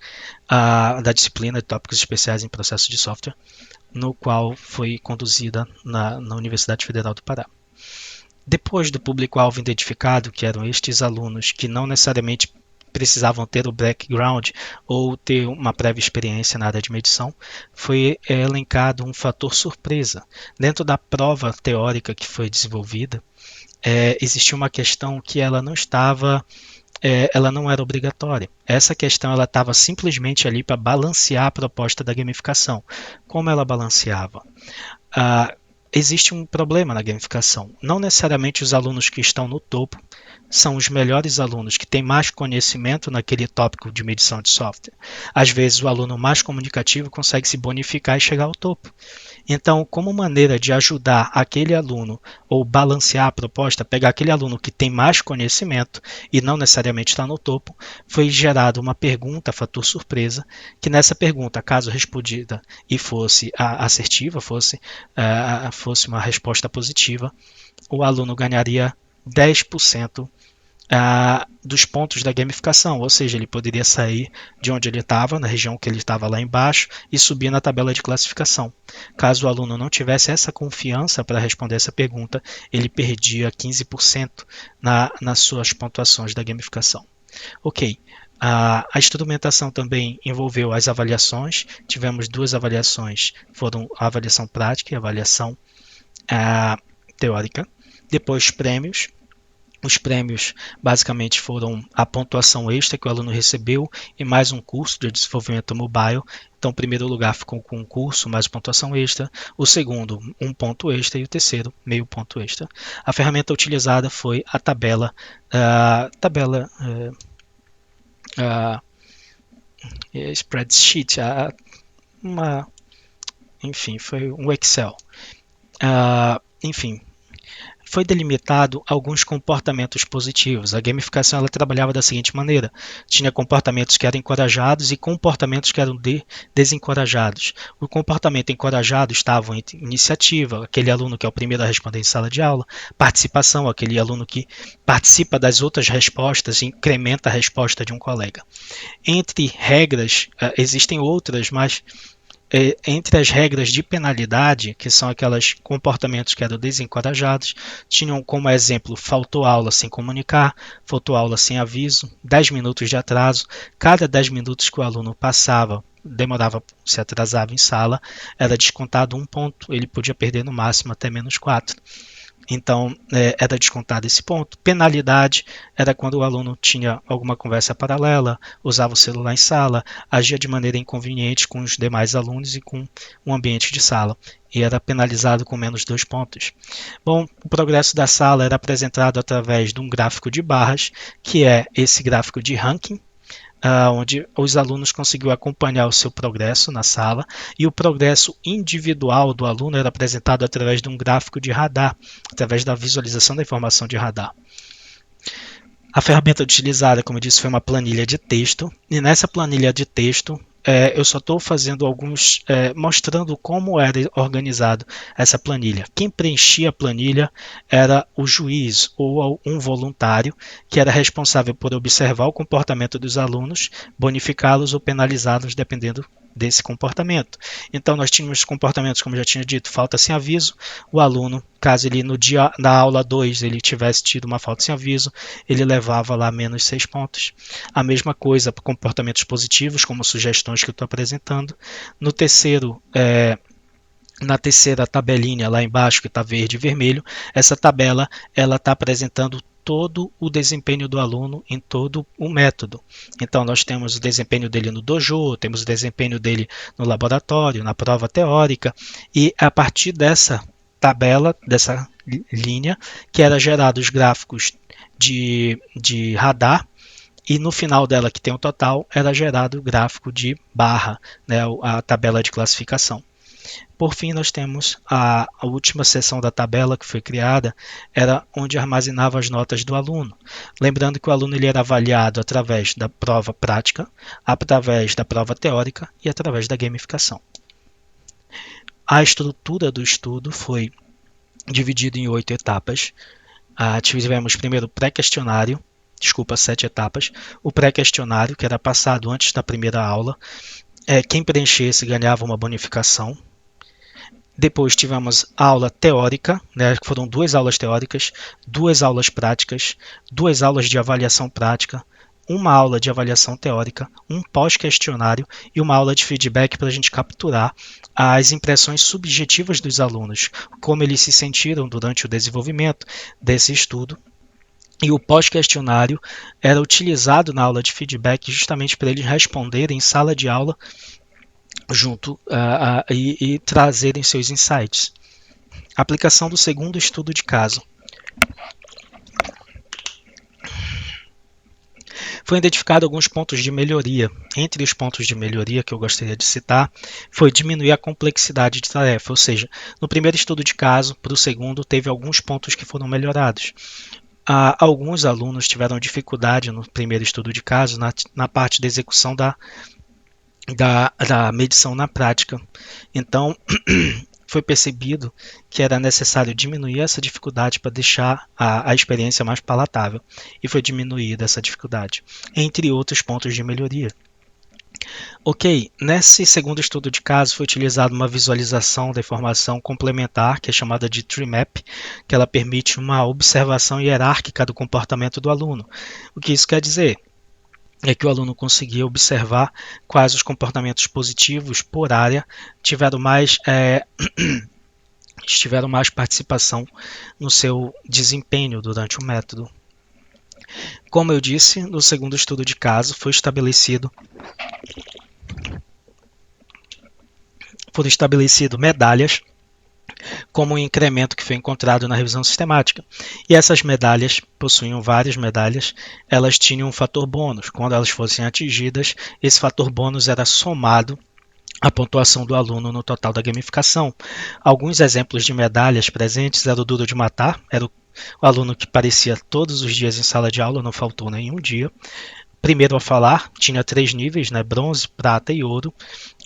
da disciplina de tópicos especiais em processos de software, no qual foi conduzida na Universidade Federal do Pará. Depois do público-alvo identificado, que eram estes alunos que não necessariamente precisavam ter o background ou ter uma prévia experiência na área de medição, foi elencado um fator surpresa. Dentro da prova teórica que foi desenvolvida, existia uma questão que ela não era obrigatória. Essa questão ela estava simplesmente ali para balancear a proposta da gamificação. Como ela balanceava? existe um problema na gamificação. Não necessariamente os alunos que estão no topo são os melhores alunos, que têm mais conhecimento naquele tópico de medição de software. Às vezes, o aluno mais comunicativo consegue se bonificar e chegar ao topo. Então, como maneira de ajudar aquele aluno ou balancear a proposta, pegar aquele aluno que tem mais conhecimento e não necessariamente está no topo, foi gerada uma pergunta, fator surpresa, que nessa pergunta, caso respondida e fosse assertiva, fosse uma resposta positiva, o aluno ganharia 10% dos pontos da gamificação, ou seja, ele poderia sair de onde ele estava, na região que ele estava lá embaixo, e subir na tabela de classificação. Caso o aluno não tivesse essa confiança para responder essa pergunta, ele perdia 15% nas suas pontuações da gamificação. Ok. A instrumentação também envolveu as avaliações. Tivemos duas avaliações, foram a avaliação prática e a avaliação teórica. Depois, prêmios. Os prêmios basicamente foram a pontuação extra que o aluno recebeu e mais um curso de desenvolvimento mobile. Então, o primeiro lugar ficou com um curso mais pontuação extra, o segundo, um ponto extra, e o terceiro, meio ponto extra. A ferramenta utilizada foi a tabela spreadsheet, enfim, foi um Excel. Enfim, foi delimitado alguns comportamentos positivos. A gamificação ela trabalhava da seguinte maneira: tinha comportamentos que eram encorajados e comportamentos que eram desencorajados. O comportamento encorajado estava em iniciativa, aquele aluno que é o primeiro a responder em sala de aula; participação, aquele aluno que participa das outras respostas e incrementa a resposta de um colega. Entre regras, existem outras, mas entre as regras de penalidade, que são aqueles comportamentos que eram desencorajados, tinham como exemplo: faltou aula sem comunicar, faltou aula sem aviso, 10 minutos de atraso. Cada 10 minutos que o aluno demorava, se atrasava em sala, era descontado um ponto, ele podia perder no máximo até -4. Então, era descontado esse ponto. Penalidade era quando o aluno tinha alguma conversa paralela, usava o celular em sala, agia de maneira inconveniente com os demais alunos e com o ambiente de sala, e era penalizado com -2 pontos. Bom, o progresso da sala era apresentado através de um gráfico de barras, que é esse gráfico de ranking, onde os alunos conseguiam acompanhar o seu progresso na sala, e o progresso individual do aluno era apresentado através de um gráfico de radar, através da visualização da informação de radar. A ferramenta utilizada, como eu disse, foi uma planilha de texto, e nessa planilha de texto eu só estou fazendo mostrando como era organizado essa planilha. Quem preenchia a planilha era o juiz ou um voluntário, que era responsável por observar o comportamento dos alunos, bonificá-los ou penalizá-los dependendo desse comportamento. Então, nós tínhamos comportamentos, como já tinha dito: falta sem aviso. O aluno, caso ele na aula 2 ele tivesse tido uma falta sem aviso, ele levava lá -6 pontos. A mesma coisa para comportamentos positivos, como sugestões que eu estou apresentando. No terceiro, na terceira tabelinha lá embaixo, que está verde e vermelho, essa tabela ela está apresentando todo o desempenho do aluno em todo o método. Então, nós temos o desempenho dele no dojo, temos o desempenho dele no laboratório, na prova teórica, e a partir dessa tabela, dessa linha, que era gerado os gráficos de radar, e no final dela, que tem o total, era gerado o gráfico de barra, né, a tabela de classificação. Por fim, nós temos a última seção da tabela que foi criada, era onde armazenava as notas do aluno. Lembrando que o aluno ele era avaliado através da prova prática, através da prova teórica e através da gamificação. A estrutura do estudo foi dividida em 8 etapas. Tivemos primeiro o pré-questionário, 7 etapas. O pré-questionário, que era passado antes da primeira aula. Quem preenchesse ganhava uma bonificação. Depois tivemos a aula teórica, né, que foram 2 aulas teóricas, 2 aulas práticas, 2 aulas de avaliação prática, uma aula de avaliação teórica, um pós-questionário e uma aula de feedback para a gente capturar as impressões subjetivas dos alunos, como eles se sentiram durante o desenvolvimento desse estudo. E o pós-questionário era utilizado na aula de feedback justamente para eles responderem em sala de aula junto e trazerem seus insights. Aplicação do segundo estudo de caso. Foi identificado alguns pontos de melhoria. Entre os pontos de melhoria que eu gostaria de citar, foi diminuir a complexidade de tarefa, ou seja, no primeiro estudo de caso, para o segundo, teve alguns pontos que foram melhorados. Alguns alunos tiveram dificuldade no primeiro estudo de caso na parte da execução da medição na prática. Então, foi percebido que era necessário diminuir essa dificuldade para deixar a experiência mais palatável, e foi diminuída essa dificuldade, entre outros pontos de melhoria. Ok, nesse segundo estudo de caso foi utilizada uma visualização da informação complementar, que é chamada de Tree Map, que ela permite uma observação hierárquica do comportamento do aluno. O que isso quer dizer? É que o aluno conseguia observar quais os comportamentos positivos por área tiveram mais participação no seu desempenho durante o método. Como eu disse, no segundo estudo de caso foram estabelecidas medalhas como um incremento que foi encontrado na revisão sistemática. E essas medalhas possuíam várias medalhas, elas tinham um fator bônus. Quando elas fossem atingidas, esse fator bônus era somado à pontuação do aluno no total da gamificação. Alguns exemplos de medalhas presentes eram o Duro de Matar, era o aluno que aparecia todos os dias em sala de aula, não faltou nenhum dia. Primeiro a falar, tinha 3 níveis, né? Bronze, prata e ouro.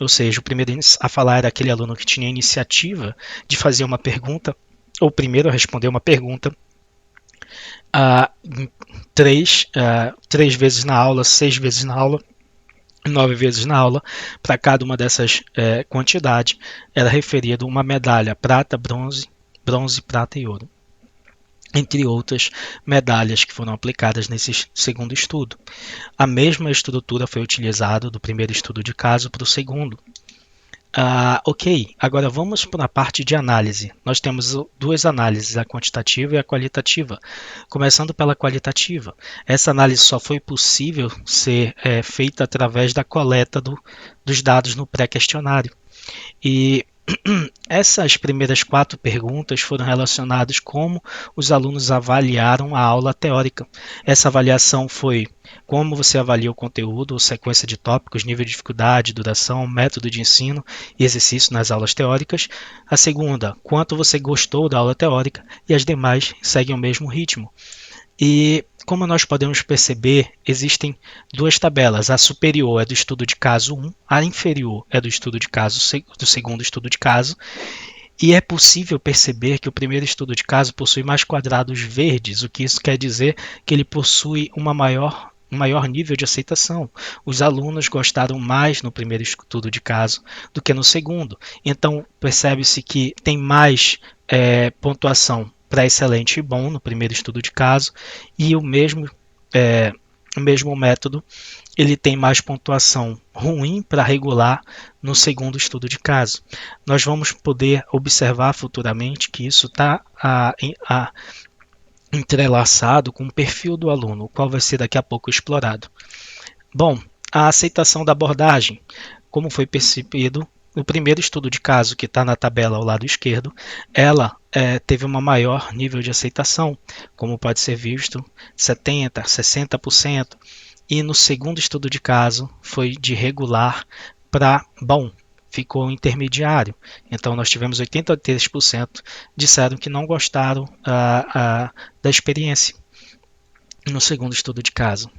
Ou seja, o primeiro a falar era aquele aluno que tinha a iniciativa de fazer uma pergunta, ou primeiro a responder uma pergunta. 3 vezes na aula, 6 vezes na aula, 9 vezes na aula. Para cada uma dessas quantidades era referida uma medalha: prata, bronze, prata e ouro, entre outras medalhas que foram aplicadas nesse segundo estudo. A mesma estrutura foi utilizada do primeiro estudo de caso para o segundo. Ok, agora vamos para a parte de análise. Nós temos duas análises, a quantitativa e a qualitativa. Começando pela qualitativa, essa análise só foi possível ser feita através da coleta dos dados no pré-questionário. E essas primeiras 4 perguntas foram relacionadas como os alunos avaliaram a aula teórica. Essa avaliação foi como você avalia o conteúdo, sequência de tópicos, nível de dificuldade, duração, método de ensino e exercício nas aulas teóricas. A segunda, quanto você gostou da aula teórica, e as demais seguem o mesmo ritmo. E como nós podemos perceber, existem 2 tabelas. A superior é do estudo de caso 1, a inferior é do segundo estudo de caso. E é possível perceber que o primeiro estudo de caso possui mais quadrados verdes, o que isso quer dizer que ele possui um maior nível de aceitação. Os alunos gostaram mais no primeiro estudo de caso do que no segundo. Então, percebe-se que tem mais pontuação para excelente e bom no primeiro estudo de caso, e o mesmo método ele tem mais pontuação ruim para regular no segundo estudo de caso. Nós vamos poder observar futuramente que isso está entrelaçado com o perfil do aluno, o qual vai ser daqui a pouco explorado. Bom, a aceitação da abordagem, como foi percebido no primeiro estudo de caso, que está na tabela ao lado esquerdo, ela teve um maior nível de aceitação, como pode ser visto, 70%, 60%, e no segundo estudo de caso foi de regular para bom, ficou intermediário. Então nós tivemos 83% disseram que não gostaram da experiência no segundo estudo de caso.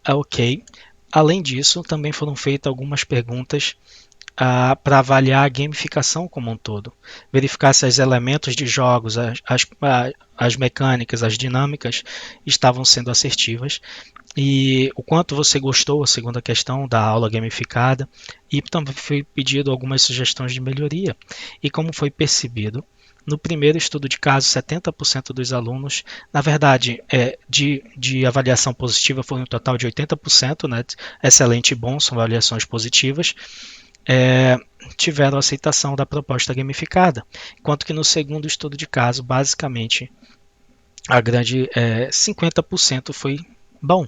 Ok. Além disso, também foram feitas algumas perguntas para avaliar a gamificação como um todo, verificar se os elementos de jogos, as mecânicas, as dinâmicas estavam sendo assertivas, e o quanto você gostou, a segunda questão, da aula gamificada, e também foi pedido algumas sugestões de melhoria. E como foi percebido, no primeiro estudo de caso, 70% dos alunos, na verdade, de avaliação positiva foi um total de 80%, né? Excelente e bom, são avaliações positivas, tiveram aceitação da proposta gamificada, enquanto que no segundo estudo de caso, basicamente, a grande 50% foi bom.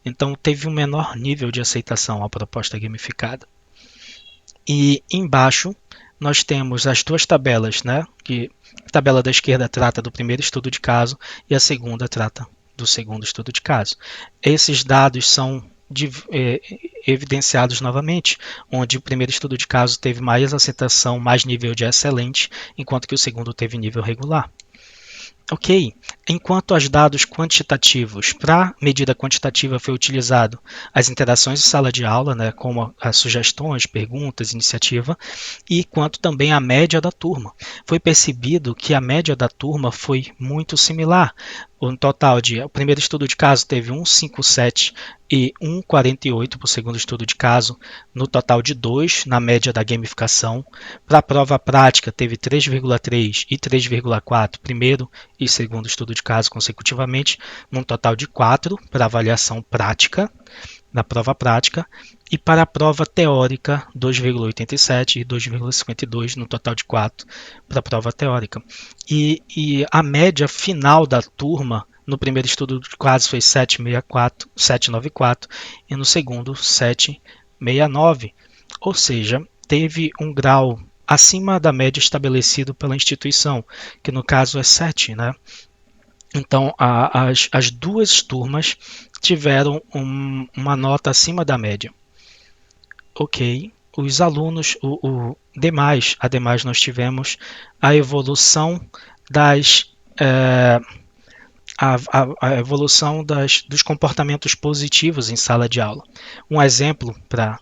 Então teve um menor nível de aceitação à proposta gamificada. E embaixo nós temos as duas tabelas, né? Que a tabela da esquerda trata do primeiro estudo de caso e a segunda trata do segundo estudo de caso. Esses dados são evidenciados novamente, onde o primeiro estudo de caso teve mais aceitação, mais nível de excelente, enquanto que o segundo teve nível regular. Ok, enquanto os dados quantitativos, para medida quantitativa foi utilizado as interações em sala de aula, né, como as sugestões, perguntas, iniciativa, e quanto também a média da turma. Foi percebido que a média da turma foi muito similar. O total o primeiro estudo de caso teve 1,57 e 1,48 para o segundo estudo de caso, no total de 2 na média da gamificação. Para a prova prática, teve 3,3 e 3,4 primeiro e segundo estudo de caso consecutivamente, num total de 4 para avaliação prática, na prova prática, e para a prova teórica, 2,87 e 2,52, no total de 4 para a prova teórica. E a média final da turma, no primeiro estudo de caso foi 794 e no segundo 769, ou seja, teve um grau acima da média estabelecido pela instituição, que no caso é 7, né? Então, as duas turmas tiveram uma nota acima da média. Ok, os alunos, ademais nós tivemos a evolução dos comportamentos positivos em sala de aula. Um exemplo para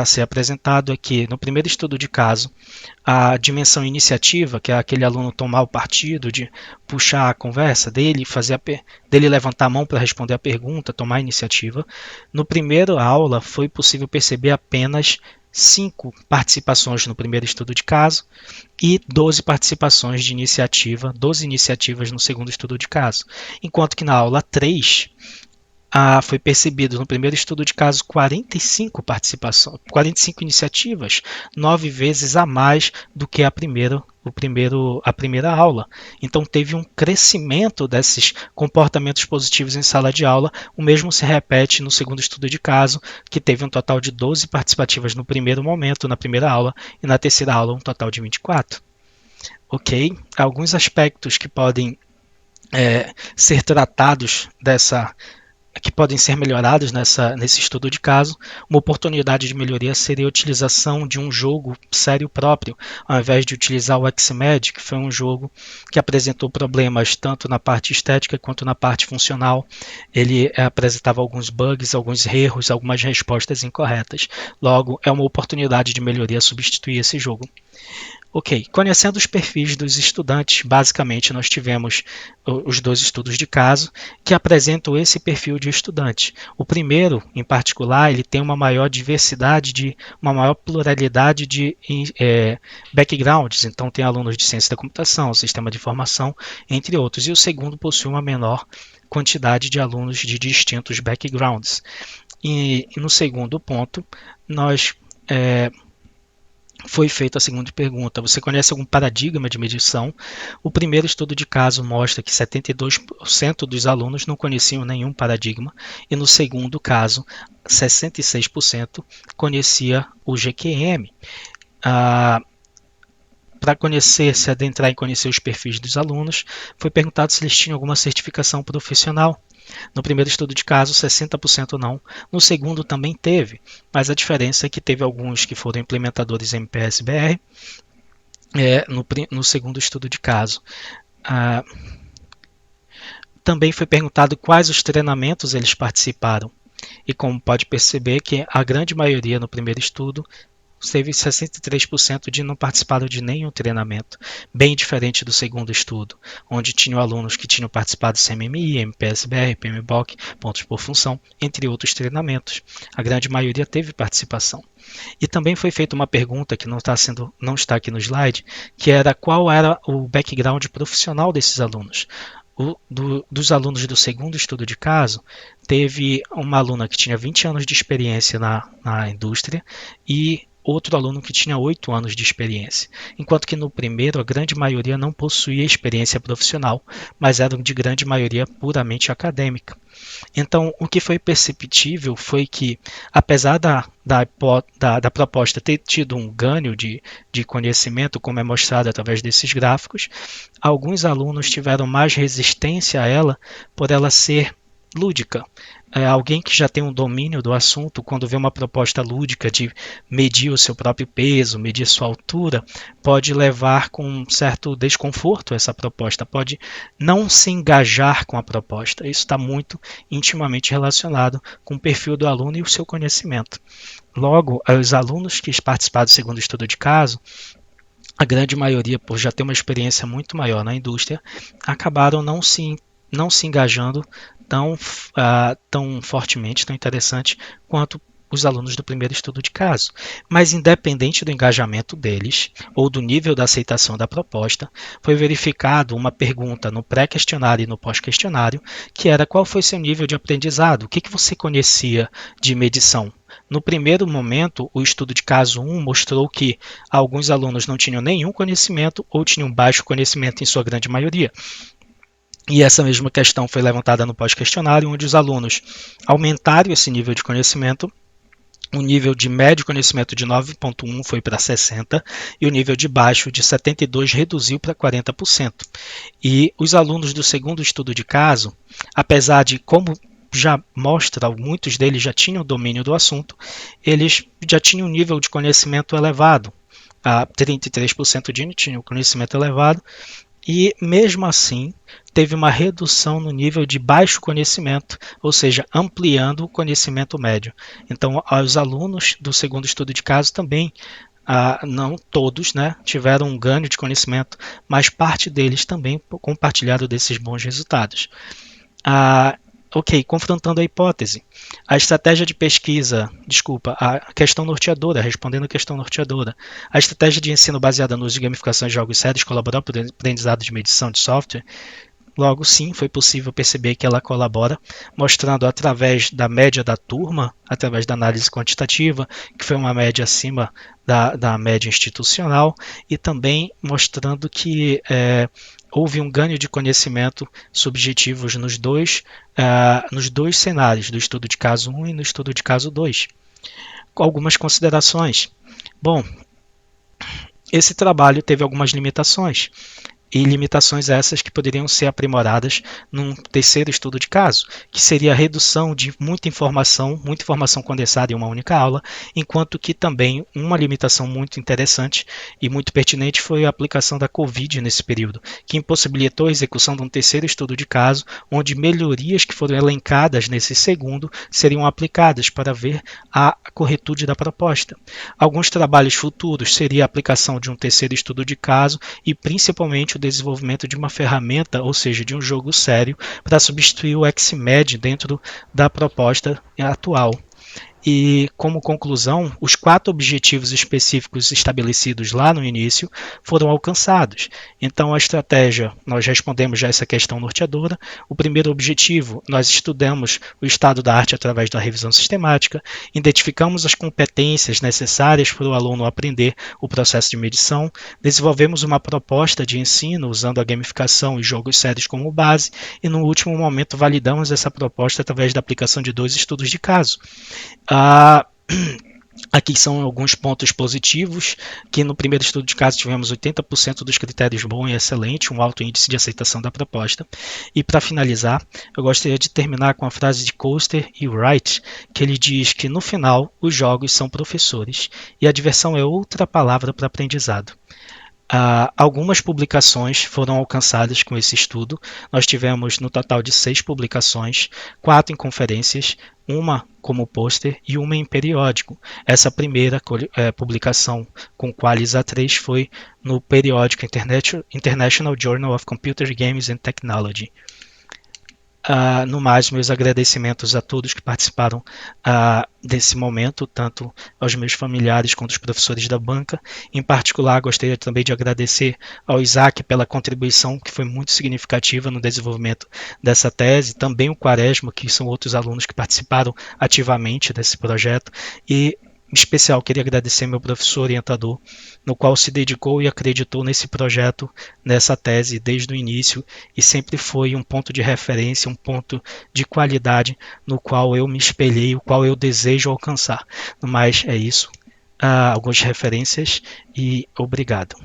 ser apresentado aqui. No primeiro estudo de caso, a dimensão iniciativa, que é aquele aluno tomar o partido, de puxar a conversa dele, dele levantar a mão para responder a pergunta, tomar a iniciativa. No primeiro aula, foi possível perceber apenas 5 participações no primeiro estudo de caso e 12 participações de iniciativa, 12 iniciativas no segundo estudo de caso. Enquanto que na aula 3, foi percebido no primeiro estudo de caso 45 participações, 45 iniciativas, 9 vezes a mais do que a primeira aula. Então teve um crescimento desses comportamentos positivos em sala de aula. O mesmo se repete no segundo estudo de caso, que teve um total de 12 participativas no primeiro momento, na primeira aula, e na terceira aula um total de 24. Ok? Alguns aspectos que podem ser tratados que podem ser melhorados nesse estudo de caso. Uma oportunidade de melhoria seria a utilização de um jogo sério próprio, ao invés de utilizar o XMED, que foi um jogo que apresentou problemas tanto na parte estética quanto na parte funcional. Ele apresentava alguns bugs, alguns erros, algumas respostas incorretas. Logo, é uma oportunidade de melhoria substituir esse jogo. Ok, conhecendo os perfis dos estudantes, basicamente nós tivemos os 2 estudos de caso que apresentam esse perfil de estudante. O primeiro, em particular, ele tem uma maior diversidade, uma maior pluralidade de backgrounds, então tem alunos de ciência da computação, sistema de informação, entre outros. E o segundo possui uma menor quantidade de alunos de distintos backgrounds. E no segundo ponto, foi feita a segunda pergunta: você conhece algum paradigma de medição? O primeiro estudo de caso mostra que 72% dos alunos não conheciam nenhum paradigma, e no segundo caso, 66% conhecia o GQM. Para se adentrar em conhecer os perfis dos alunos, foi perguntado se eles tinham alguma certificação profissional. No primeiro estudo de caso, 60% não. No segundo também teve, mas a diferença é que teve alguns que foram implementadores MPS-BR no segundo estudo de caso. Também foi perguntado quais os treinamentos eles participaram. E como pode perceber que a grande maioria no primeiro estudo teve 63% de não participaram de nenhum treinamento, bem diferente do segundo estudo, onde tinham alunos que tinham participado de CMMI, MPS-BR, PMBOK, pontos por função, entre outros treinamentos. A grande maioria teve participação. E também foi feita uma pergunta que não está aqui no slide, que era qual era o background profissional desses alunos. Dos alunos do segundo estudo de caso, teve uma aluna que tinha 20 anos de experiência na indústria e outro aluno que tinha 8 anos de experiência, enquanto que no primeiro a grande maioria não possuía experiência profissional, mas eram de grande maioria puramente acadêmica. Então, o que foi perceptível foi que, apesar da proposta ter tido um ganho de conhecimento, como é mostrado através desses gráficos, alguns alunos tiveram mais resistência a ela por ela ser lúdica. Alguém que já tem um domínio do assunto, quando vê uma proposta lúdica de medir o seu próprio peso, medir sua altura, pode levar com um certo desconforto essa proposta, pode não se engajar com a proposta. Isso está muito intimamente relacionado com o perfil do aluno e o seu conhecimento. Logo, os alunos que participaram do segundo estudo de caso, a grande maioria, por já ter uma experiência muito maior na indústria, acabaram não se engajando tão fortemente, tão interessante quanto os alunos do primeiro estudo de caso. Mas independente do engajamento deles ou do nível da aceitação da proposta, foi verificado uma pergunta no pré-questionário e no pós-questionário, que era: qual foi seu nível de aprendizado? O que você conhecia de medição? No primeiro momento, o estudo de caso 1 mostrou que alguns alunos não tinham nenhum conhecimento ou tinham baixo conhecimento em sua grande maioria. E essa mesma questão foi levantada no pós-questionário, onde os alunos aumentaram esse nível de conhecimento. O nível de médio conhecimento de 9,1 foi para 60 e o nível de baixo de 72 reduziu para 40%. E os alunos do segundo estudo de caso, apesar de, como já mostra, muitos deles já tinham domínio do assunto, eles já tinham um nível de conhecimento elevado. 33% tinham conhecimento elevado, e mesmo assim teve uma redução no nível de baixo conhecimento, ou seja, ampliando o conhecimento médio. Então, os alunos do segundo estudo de caso também, não todos, né, tiveram um ganho de conhecimento, mas parte deles também compartilharam desses bons resultados. Ok, confrontando a hipótese. A estratégia de pesquisa, a questão norteadora, respondendo a questão norteadora. A estratégia de ensino baseada no uso de gamificação de jogos sérios colaborou para o aprendizado de medição de software? Logo, sim, foi possível perceber que ela colabora, mostrando através da média da turma, através da análise quantitativa, que foi uma média acima da média institucional, e também mostrando que houve um ganho de conhecimento subjetivos nos dois cenários, do estudo de caso 1 e no estudo de caso 2. Com algumas considerações. Bom, esse trabalho teve algumas limitações. E limitações essas que poderiam ser aprimoradas num terceiro estudo de caso, que seria a redução de muita informação condensada em uma única aula, enquanto que também uma limitação muito interessante e muito pertinente foi a aplicação da Covid nesse período, que impossibilitou a execução de um terceiro estudo de caso, onde melhorias que foram elencadas nesse segundo seriam aplicadas para ver a corretude da proposta. Alguns trabalhos futuros seria a aplicação de um terceiro estudo de caso e principalmente o desenvolvimento de uma ferramenta, ou seja, de um jogo sério, para substituir o XMED dentro da proposta atual. E, como conclusão, os 4 objetivos específicos estabelecidos lá no início foram alcançados. Então, a estratégia, nós respondemos já essa questão norteadora. O primeiro objetivo, nós estudamos o estado da arte através da revisão sistemática, identificamos as competências necessárias para o aluno aprender o processo de medição, desenvolvemos uma proposta de ensino usando a gamificação e jogos sérios como base, e, no último momento, validamos essa proposta através da aplicação de 2 estudos de caso. Aqui são alguns pontos positivos, que no primeiro estudo de caso tivemos 80% dos critérios bom e excelente, um alto índice de aceitação da proposta. E para finalizar, eu gostaria de terminar com a frase de Coaster e Wright, que ele diz que no final os jogos são professores e a diversão é outra palavra para aprendizado. Algumas publicações foram alcançadas com esse estudo. Nós tivemos no total de 6 publicações, 4 em conferências, uma como pôster e uma em periódico. Essa primeira publicação com Qualis A3 foi no periódico International Journal of Computer Games and Technology. No mais, meus agradecimentos a todos que participaram desse momento, tanto aos meus familiares quanto aos professores da banca. Em particular, gostaria também de agradecer ao Isaac pela contribuição que foi muito significativa no desenvolvimento dessa tese, também o Quaresma, que são outros alunos que participaram ativamente desse projeto, e Em especial, queria agradecer meu professor orientador, no qual se dedicou e acreditou nesse projeto, nessa tese desde o início e sempre foi um ponto de referência, um ponto de qualidade no qual eu me espelhei, o qual eu desejo alcançar. Mas é isso. Algumas referências e obrigado.